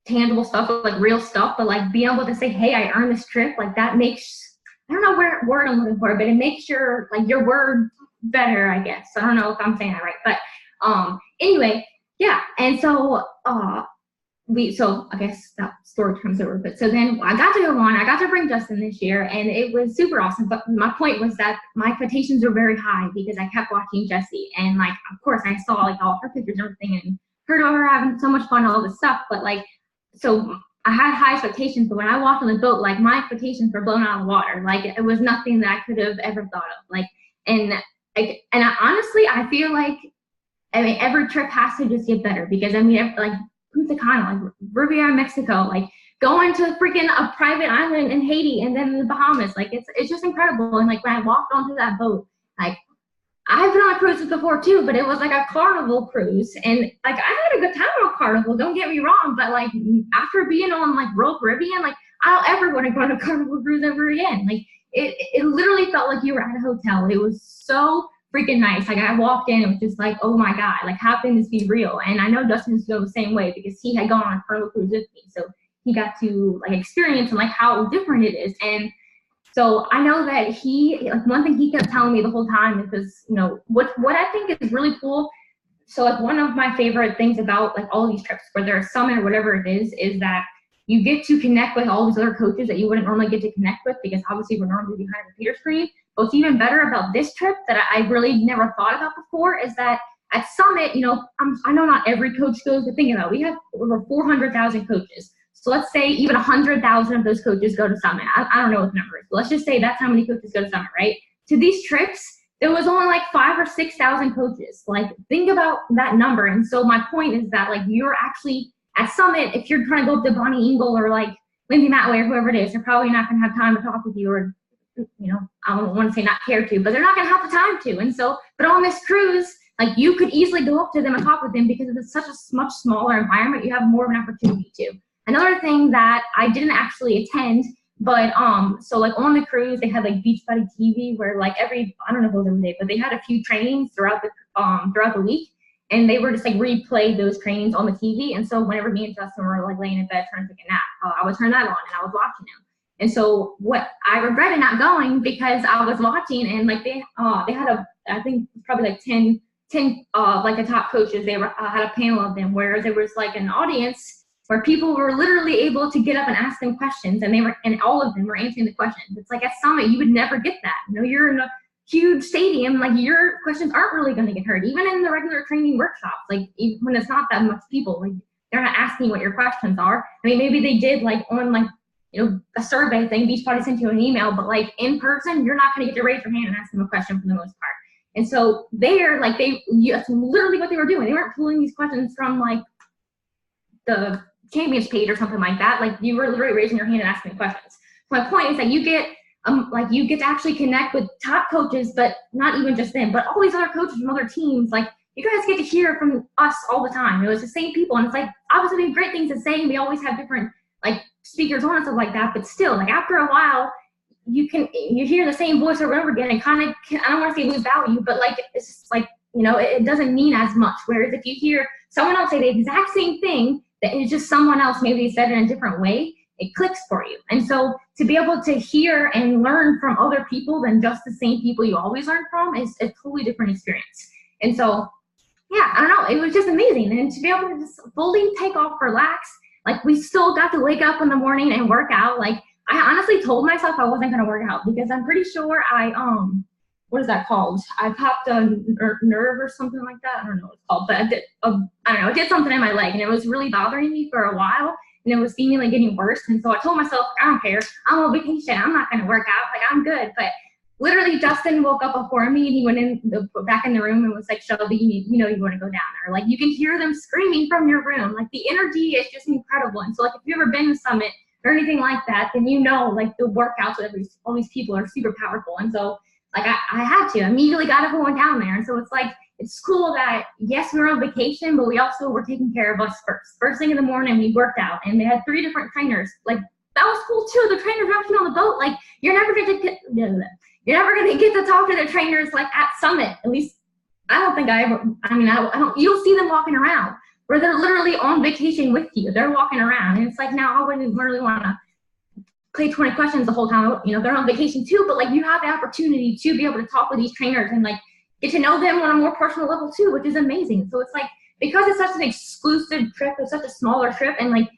tangible stuff, like real stuff, but like being able to say, hey, I earned this trip, like that makes, I don't know what word I'm looking for, but it makes your like your word better, I guess. I don't know if I'm saying that right, but anyway, yeah. And so so I guess that story comes over, but so then I got to go on, I got to bring Justin this year, and it was super awesome. But my point was that my expectations were very high because I kept watching Jessie, and like of course I saw like all her pictures and everything and heard of her having so much fun and all this stuff, but like so I had high expectations, but when I walked on the boat, like my expectations were blown out of the water. Like it was nothing that I could have ever thought of. Like honestly I feel like every trip has to just get better because like Punta Cana, like Riviera, Mexico, like going to freaking a private island in Haiti and then the Bahamas, like it's just incredible. And like when I walked onto that boat, like I've been on cruises before too, but it was like a Carnival cruise, and like I had a good time on Carnival. Don't get me wrong, but like after being on like Royal Caribbean, like I don't ever want to go on a Carnival cruise ever again. Like it literally felt like you were at a hotel. It was so freaking nice. Like I walked in, it was just like, oh my god, like how can this be real? And I know Dustin's feeling the same way because he had gone on a Carnival cruise with me, so he got to like experience and like how different it is. And so I know that he, like one thing he kept telling me the whole time is this, you know, what I think is really cool. So like one of my favorite things about like all these trips, whether it's Summit or whatever it is that you get to connect with all these other coaches that you wouldn't normally get to connect with because obviously we're normally behind the computer screen. But what's even better about this trip that I really never thought about before is that at Summit, you know, I know not every coach goes, but think about it, we have over 400,000 coaches. So let's say even 100,000 of those coaches go to Summit. I don't know what the number is, but let's just say that's how many coaches go to Summit, right? to these trips, there was only like 5,000 or 6,000 coaches. Like, think about that number. And so my point is that, like, you're actually at Summit, if you're trying to go up to Bonnie Engel or like Lindsay Matway or whoever it is, they're probably not going to have time to talk with you, or, you know, I don't want to say not care to, but they're not going to have the time to. And so, but on this cruise, like, you could easily go up to them and talk with them because it's such a much smaller environment. You have more of an opportunity to. Another thing that I didn't actually attend, but so like on the cruise, they had like Beachbody TV where like I don't know if it was every day, but they had a few trainings throughout the week, and they were just like replay those trainings on the TV. And so whenever me and Justin were like laying in bed trying to take a nap, I would turn that on and I was watching them. And so what I regretted not going because I was watching, and like they had I think probably like 10 like the top coaches. They had a panel of them where there was like an audience where people were literally able to get up and ask them questions, and all of them were answering the questions. It's like at Summit, you would never get that. You know, you're in a huge stadium, like your questions aren't really going to get heard. Even in the regular training workshops, like even when it's not that much people, like they're not asking what your questions are. I mean, maybe they did like on like, you know, a survey thing, Beachbody sent you an email, but like in person, you're not going to get to raise your hand and ask them a question for the most part. And so there, like that's literally what they were doing. They weren't pulling these questions from like the champions page or something like that. Like you were literally raising your hand and asking questions. So my point is that you get to actually connect with top coaches, but not even just them, but all these other coaches from other teams. Like you guys get to hear from us all the time. It was the same people, and it's like obviously we have great things to say, and we always have different like speakers on and stuff like that. But still, like after a while, you hear the same voice over and over again, and kind of, I don't want to say lose value, but like it's just like, you know, it doesn't mean as much. Whereas if you hear someone else say the exact same thing, that is just someone else maybe said in a different way, it clicks for you. And so to be able to hear and learn from other people than just the same people you always learn from is a totally different experience. And so, yeah, I don't know, it was just amazing. And to be able to just fully take off, relax, like we still got to wake up in the morning and work out. Like I honestly told myself I wasn't going to work out because I'm pretty sure what is that called? I popped a nerve or something like that. I don't know what it's called, but I don't know, I did something in my leg and it was really bothering me for a while, and it was seemingly getting worse. And so I told myself, I don't care, I'm on vacation, I'm not going to work out, like I'm good. But literally Justin woke up before me and he went back in the room and was like, Shelby, you want to go down there. Like you can hear them screaming from your room. Like the energy is just incredible. And so like if you've ever been to Summit or anything like that, then you know like the workouts with all these people are super powerful. And so like I had to immediately got up and went down there. And so it's like, it's cool that yes, we were on vacation, but we also were taking care of us first. First thing in the morning, we worked out, and they had 3 different trainers. Like that was cool too. The trainers were actually on the boat. Like you're never gonna get to talk to the trainers like at Summit. At least I don't think I don't. You'll see them walking around where they're literally on vacation with you. They're walking around, and it's like now I wouldn't really want to play 20 questions the whole time. You know, they're on vacation too, but like you have the opportunity to be able to talk with these trainers and like get to know them on a more personal level too, which is amazing. So it's like, because it's such an exclusive trip, it's such a smaller trip, and like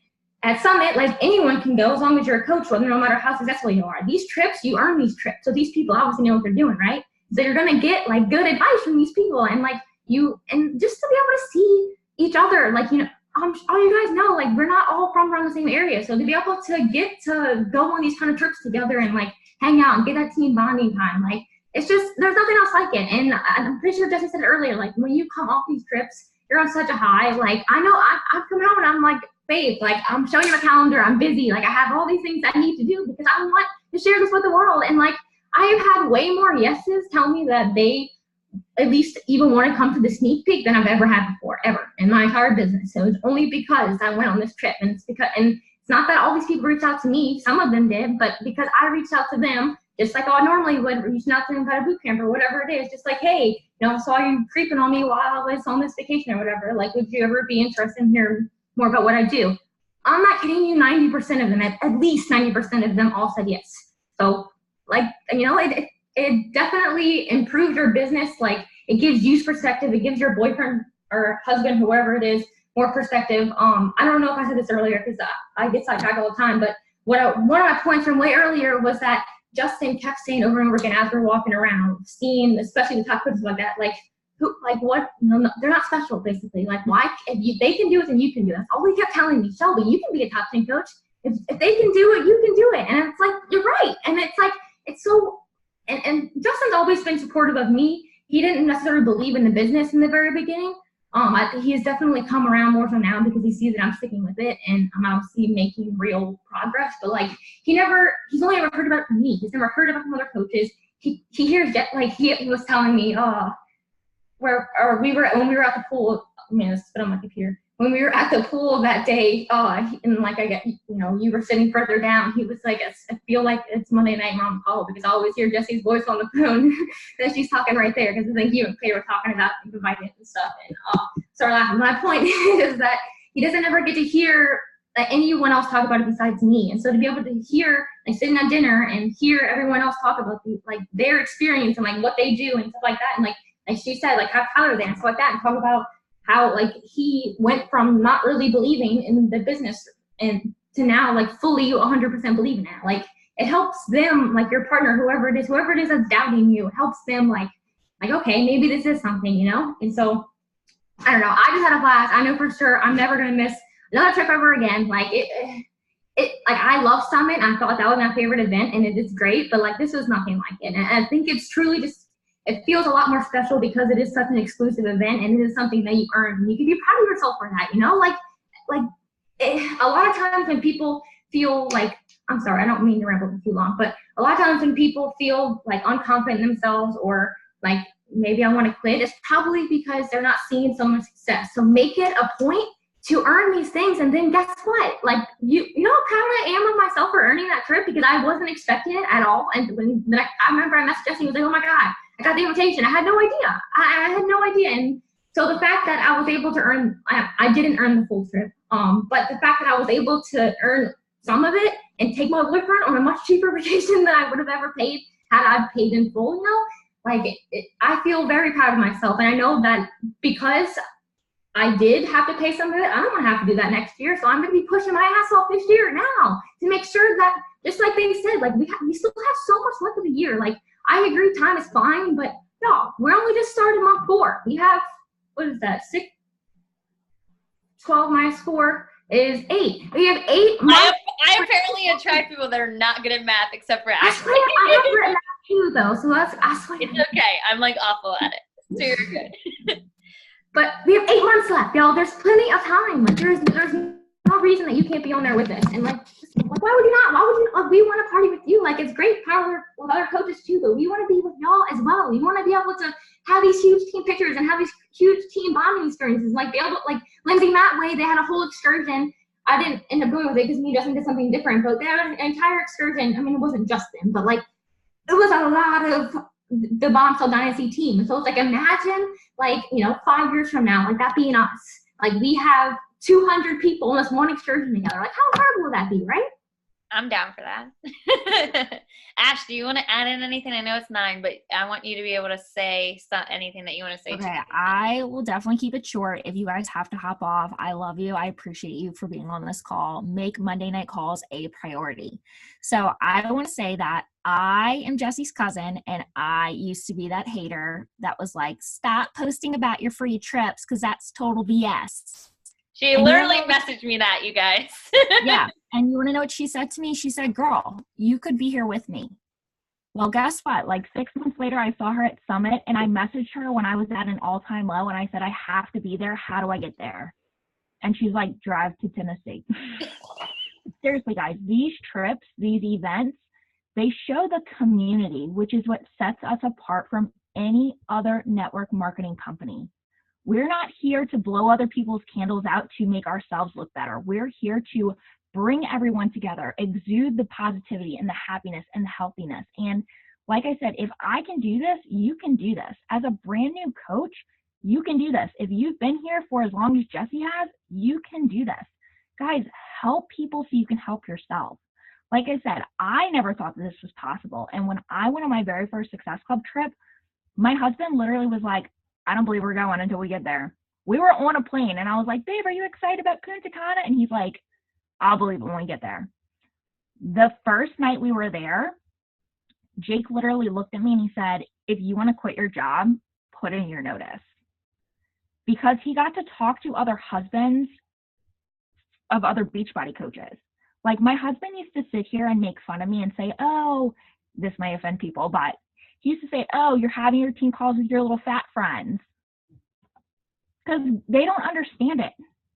at Summit, like anyone can go as long as you're a coach, no matter how successful you are. These trips, you earn these trips. So these people obviously know what they're doing, right? So you're gonna get like good advice from these people, and like and just to be able to see each other, like, you know, all you guys know, like we're not all from around the same area. So to be able to get to go on these kind of trips together and like hang out and get that team bonding time, like it's just, there's nothing else like it. And I'm pretty sure Jesse said it earlier, like when you come off these trips, you're on such a high. Like I know I've come home and I'm like, babe, like I'm showing you my calendar, I'm busy, like I have all these things I need to do because I want to share this with the world. And like I have had way more yeses tell me that they at least even want to come to the sneak peek than I've ever had before, ever in my entire business. So it's only because I went on this trip, and it's not that all these people reached out to me, some of them did, but because I reached out to them just like I normally would, reaching out to them at a boot camp or whatever it is, just like, hey, you know, I saw you creeping on me while I was on this vacation or whatever. Like, would you ever be interested in hearing more about what I do? I'm not kidding you, 90% of them, at least 90% of them all said yes. So, like, you know, it definitely improved your business. Like, it gives you perspective. It gives your boyfriend or husband, whoever it is, more perspective. I don't know if I said this earlier because I get sidetracked all the time, but one of my points from way earlier was that Justin kept saying over and over again as we're walking around, seeing, especially the top coaches like that, like, who, like what? No, they're not special, basically. Like, why? If they can do it, then you can do it. That's all he kept telling me. Shelby, you can be a top 10 coach. If they can do it, you can do it. And it's like, you're right. And it's like, it's so, and Justin's always been supportive of me. He didn't necessarily believe in the business in the very beginning. I think he has definitely come around more so now because he sees that I'm sticking with it and I'm obviously making real progress. But like, he's only ever heard about it from me. He's never heard about it from other coaches. He hears, like, he was telling me, when we were at the pool, man, it's spit on my computer. When we were at the pool that day, and like you were sitting further down, he was like, I feel like it's Monday Night Mom Call because I always hear Jesse's voice on the phone that she's talking right there because I think you and Clay were talking about inviting and stuff. And started laughing. My point is that he doesn't ever get to hear anyone else talk about it besides me. And so to be able to hear, like sitting at dinner and hear everyone else talk about their experience and like what they do and stuff like that, and like she said, like have Tyler there and stuff like that, and talk about how like he went from not really believing in the business and to now like fully 100% believing it. Like it helps them, like your partner, whoever it is that's doubting you, it helps them like okay, maybe this is something, you know? And so I don't know. I just had a blast. I know for sure I'm never gonna miss another trip ever again. Like it like I love Summit. I thought that was my favorite event and it is great, but like this was nothing like it. And I think it's truly just, it feels a lot more special because it is such an exclusive event and it is something that you earn. You can be proud of yourself for that, you know? A lot of times when people feel like, I'm sorry, I don't mean to ramble for too long, but a lot of times when people feel like unconfident in themselves or like maybe I want to quit, it's probably because they're not seeing so much success. So make it a point to earn these things, and then guess what? Like you know how proud I am of myself for earning that trip because I wasn't expecting it at all. And when I remember I messaged Jesse, he was like, "Oh my God, I got the invitation." I had no idea. I had no idea. And so the fact that I was able to earn, I didn't earn the full trip, but the fact that I was able to earn some of it and take my boyfriend on a much cheaper vacation than I would have ever paid had I paid in full, you know, like I feel very proud of myself. And I know that because I did have to pay some of it, I don't want to have to do that next year. So I'm going to be pushing my ass off this year now to make sure that, just like they said, like we still have so much left of the year. Like I agree, time is fine, but no, we're only just starting month 4. We have, what is that, 12 minus 4 is 8. We have 8 months. I apparently attract people that are not good at math except for Ashley. I have written that too, though, so I swear. It's okay. I'm like awful at it, so you're good. But we have 8 months left, y'all. There's plenty of time. Like there's no reason that you can't be on there with us. And like why would you not? Why would you? Like, we want to party with you. Like it's great power with other coaches too, but we want to be with y'all as well. We want to be able to have these huge team pictures and have these huge team bonding experiences. Like like Lindsay Matway, they had a whole excursion. I didn't end up going with it because me and Justin did something different, but they had an entire excursion. I mean, it wasn't just them, but like it was a lot of the Bombshell Dynasty team. So it's like, imagine like, 5 years from now, like that being us. Like we have 200 people in this one excursion together. Like how hard will that be, right? I'm down for that. Ash, do you want to add in anything? I know it's 9, but I want you to be able to say anything that you want to say. Okay, I will definitely keep it short. If you guys have to hop off, I love you. I appreciate you for being on this call. Make Monday night calls a priority. So I want to say that I am Jesse's cousin, and I used to be that hater that was like, stop posting about your free trips because that's total BS. She literally messaged me that, you guys. Yeah. And you want to know what she said to me? She said, girl, you could be here with me. Well, guess what? Like 6 months later, I saw her at Summit, and I messaged her when I was at an all-time low, and I said, I have to be there. How do I get there? And she's like, drive to Tennessee. Seriously, guys, these trips, these events, they show the community, which is what sets us apart from any other network marketing company. We're not here to blow other people's candles out to make ourselves look better. We're here to bring everyone together, exude the positivity and the happiness and the healthiness. And like I said, if I can do this, you can do this. As a brand new coach, you can do this. If you've been here for as long as Jesse has, you can do this. Guys, help people so you can help yourself. Like I said, I never thought that this was possible. And when I went on my very first Success Club trip, my husband literally was like, I don't believe we're going until we get there. We were on a plane and I was like, babe, are you excited about Punta Cana? And he's like, I'll believe it when we get there. The first night we were there, Jake literally looked at me and he said, if you want to quit your job, put in your notice. Because he got to talk to other husbands of other Beachbody coaches. Like my husband used to sit here and make fun of me and say, oh, this may offend people, but he used to say, oh, you're having your team calls with your little fat friends. Because they don't understand it.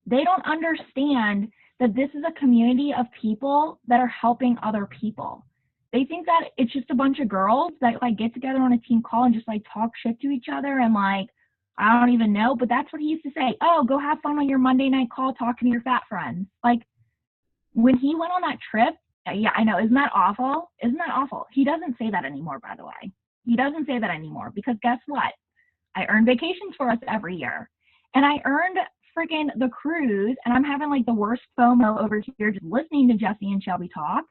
They don't understand that this is a community of people that are helping other people. They think that it's just a bunch of girls that like get together on a team call and just like talk shit to each other and like, I don't even know, but that's what he used to say. Oh, go have fun on your Monday night call talking to your fat friends. Like when he went on that trip, yeah, I know. Isn't that awful? Isn't that awful? He doesn't say that anymore, by the way. He doesn't say that anymore because guess what? I earn vacations for us every year. And I earned freaking the cruise, and I'm having like the worst FOMO over here just listening to Jesse and Shelby talk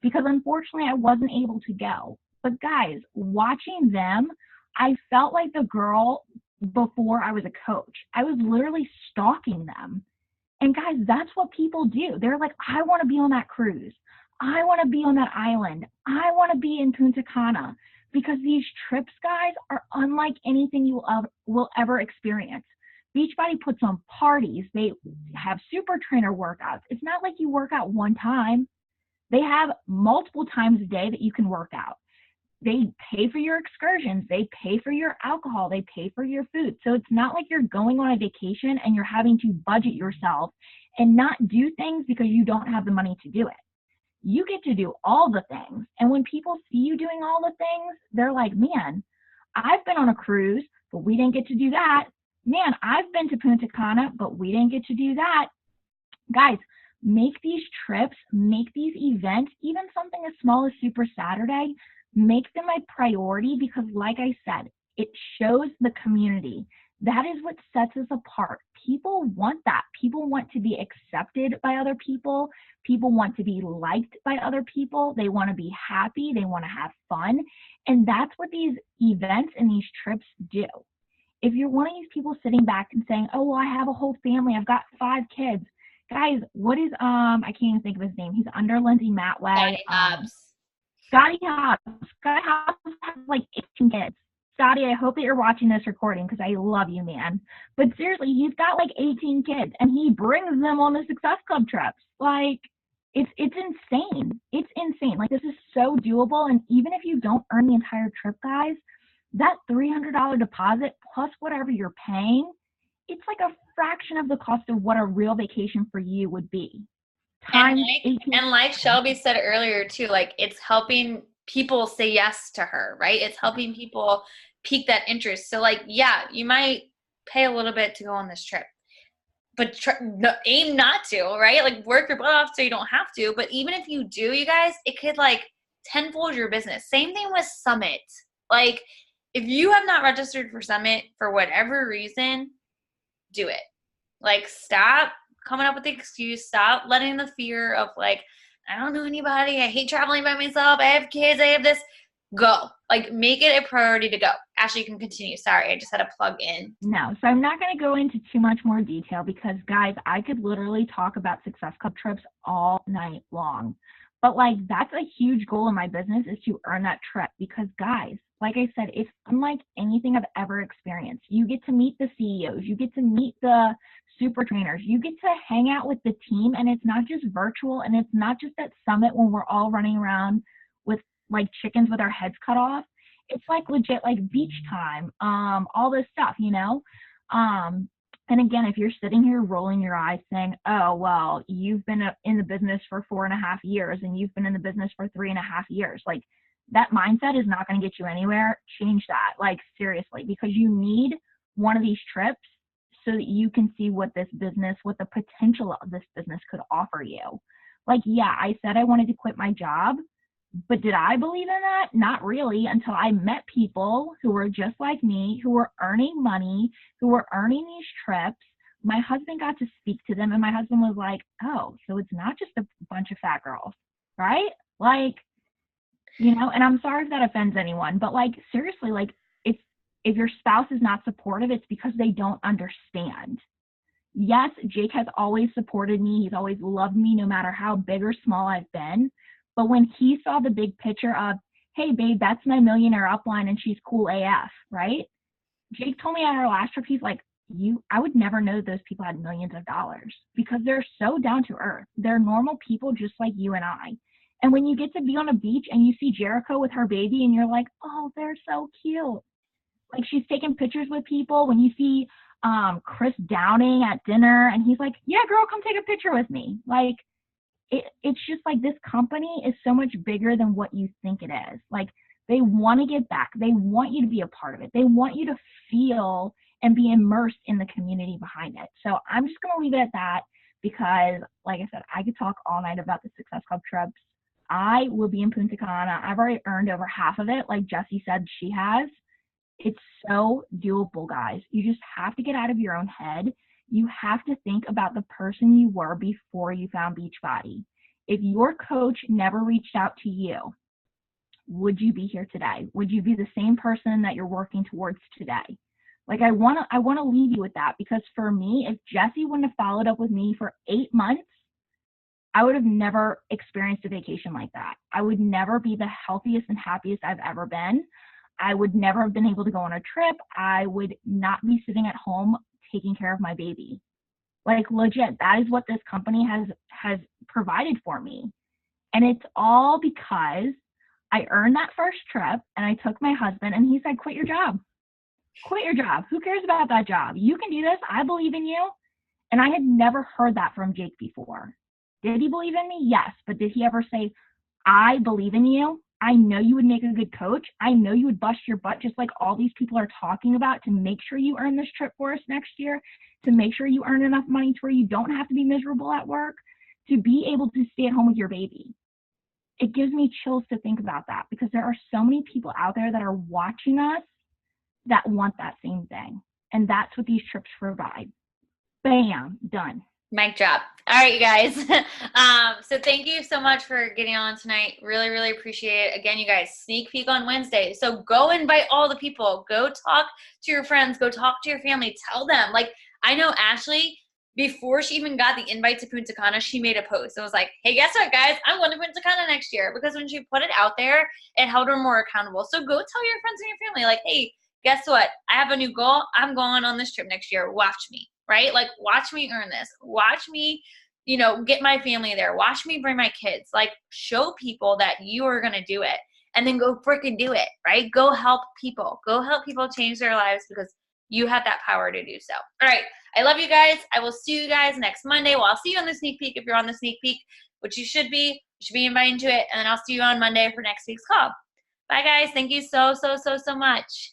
because unfortunately I wasn't able to go. But guys, watching them, I felt like the girl before I was a coach. I was literally stalking them. And guys, that's what people do. They're like, I want to be on that cruise. I want to be on that island. I want to be in Punta Cana because these trips, guys, are unlike anything you will ever experience. Beachbody puts on parties. They have super trainer workouts. It's not like you work out one time. They have multiple times a day that you can work out. They pay for your excursions. They pay for your alcohol. They pay for your food. So it's not like you're going on a vacation and you're having to budget yourself and not do things because you don't have the money to do it. You get to do all the things. And when people see you doing all the things, they're like, man, I've been on a cruise, but we didn't get to do that. Man, I've been to Punta Cana, but we didn't get to do that. Guys, make these trips, make these events, even something as small as Super Saturday, make them a priority because like I said, it shows the community. That is what sets us apart. People want that. People want to be accepted by other people. People want to be liked by other people. They want to be happy. They want to have fun. And that's what these events and these trips do. If you're one of these people sitting back and saying, oh, well, I have a whole family. I've got 5 kids. Guys, what is, I can't even think of his name. He's under Lindsay Matway. Scotty Hobbs. Scotty Hobbs has like 18 kids. Scotty, I hope that you're watching this recording because I love you, man. But seriously, he's got like 18 kids and he brings them on the Success Club trips. Like, it's insane. It's insane. Like, this is so doable. And even if you don't earn the entire trip, guys, that $300 deposit plus whatever you're paying, it's like a fraction of the cost of what a real vacation for you would be. And like Shelby said earlier too, like it's helping people say yes to her, right? It's helping people pique that interest. So like, yeah, you might pay a little bit to go on this trip, but aim not to, right? Like work your butt off so you don't have to. But even if you do, you guys, it could like tenfold your business. Same thing with Summit. Like if you have not registered for Summit for whatever reason, do it. Like stop coming up with the excuse. Stop letting the fear of like, I don't know anybody. I hate traveling by myself. I have kids. I have this. Go. Like make it a priority to go. Ashley, you can continue. Sorry, I just had to plug in. No, so I'm not going to go into too much more detail because guys, I could literally talk about Success Club trips all night long. But like that's a huge goal in my business is to earn that trip because guys, like I said, it's unlike anything I've ever experienced. You get to meet the CEOs, you get to meet the super trainers, you get to hang out with the team, and it's not just virtual and it's not just at Summit when we're all running around with like chickens with our heads cut off. It's like legit like beach time, all this stuff, you know? And again, if you're sitting here rolling your eyes saying, oh, well, you've been in the business for 4.5 years and you've been in the business for 3.5 years, like that mindset is not going to get you anywhere. Change that, like seriously, because you need one of these trips so that you can see what this business, what the potential of this business could offer you. Like, yeah, I said I wanted to quit my job, but did I believe in that? Not really, until I met people who were just like me, who were earning money, who were earning these trips. My husband got to speak to them, and my husband was like, oh, so it's not just a bunch of fat girls, right? Like, you know, and I'm sorry if that offends anyone, but like, seriously, like, if your spouse is not supportive, it's because they don't understand. Yes, Jake has always supported me. He's always loved me no matter how big or small I've been. But when he saw the big picture of, hey, babe, that's my millionaire upline and she's cool AF, right? Jake told me at our last trip, he's like, I would never know those people had millions of dollars because they're so down to earth. They're normal people just like you and I. And when you get to be on a beach and you see Jericho with her baby and you're like, oh, they're so cute. Like, she's taking pictures with people. When you see Chris Downing at dinner and he's like, yeah, girl, come take a picture with me. Like, it's just like, this company is so much bigger than what you think it is. Like, they want to give back. They want you to be a part of it. They want you to feel and be immersed in the community behind it. So I'm just going to leave it at that because, like I said, I could talk all night about the Success Club trips. I will be in Punta Cana. I've already earned over half of it, like Jessie said she has. It's so doable, guys. You just have to get out of your own head. You have to think about the person you were before you found Beachbody. If your coach never reached out to you, would you be here today? Would you be the same person that you're working towards today? Like, I want to leave you with that, because for me, if Jessie wouldn't have followed up with me for 8 months, I would have never experienced a vacation like that. I would never be the healthiest and happiest I've ever been. I would never have been able to go on a trip. I would not be sitting at home taking care of my baby. Like, legit, that is what this company has provided for me. And it's all because I earned that first trip and I took my husband and he said, quit your job. Quit your job. Who cares about that job? You can do this. I believe in you. And I had never heard that from Jake before. Did he believe in me? Yes. But did he ever say, I believe in you? I know you would make a good coach. I know you would bust your butt just like all these people are talking about to make sure you earn this trip for us next year, to make sure you earn enough money to where you don't have to be miserable at work, to be able to stay at home with your baby. It gives me chills to think about that, because there are so many people out there that are watching us that want that same thing. And that's what these trips provide. Bam, done. Mic drop. All right, you guys. So thank you so much for getting on tonight. Really, really appreciate it. Again, you guys, sneak peek on Wednesday. So go invite all the people. Go talk to your friends. Go talk to your family. Tell them. Like, I know Ashley, before she even got the invite to Punta Cana, she made a post. It was like, hey, guess what, guys? I'm going to Punta Cana next year. Because when she put it out there, it held her more accountable. So go tell your friends and your family, like, hey, guess what? I have a new goal. I'm going on this trip next year. Watch me. Right? Like, watch me earn this. Watch me, get my family there. Watch me bring my kids. Like, show people that you are going to do it, and then go freaking do it, right? Go help people. Go help people change their lives, because you have that power to do so. All right. I love you guys. I will see you guys next Monday. Well, I'll see you on the sneak peek if you're on the sneak peek, which you should be. You should be invited to it. And then I'll see you on Monday for next week's call. Bye, guys. Thank you so, so, so, so much.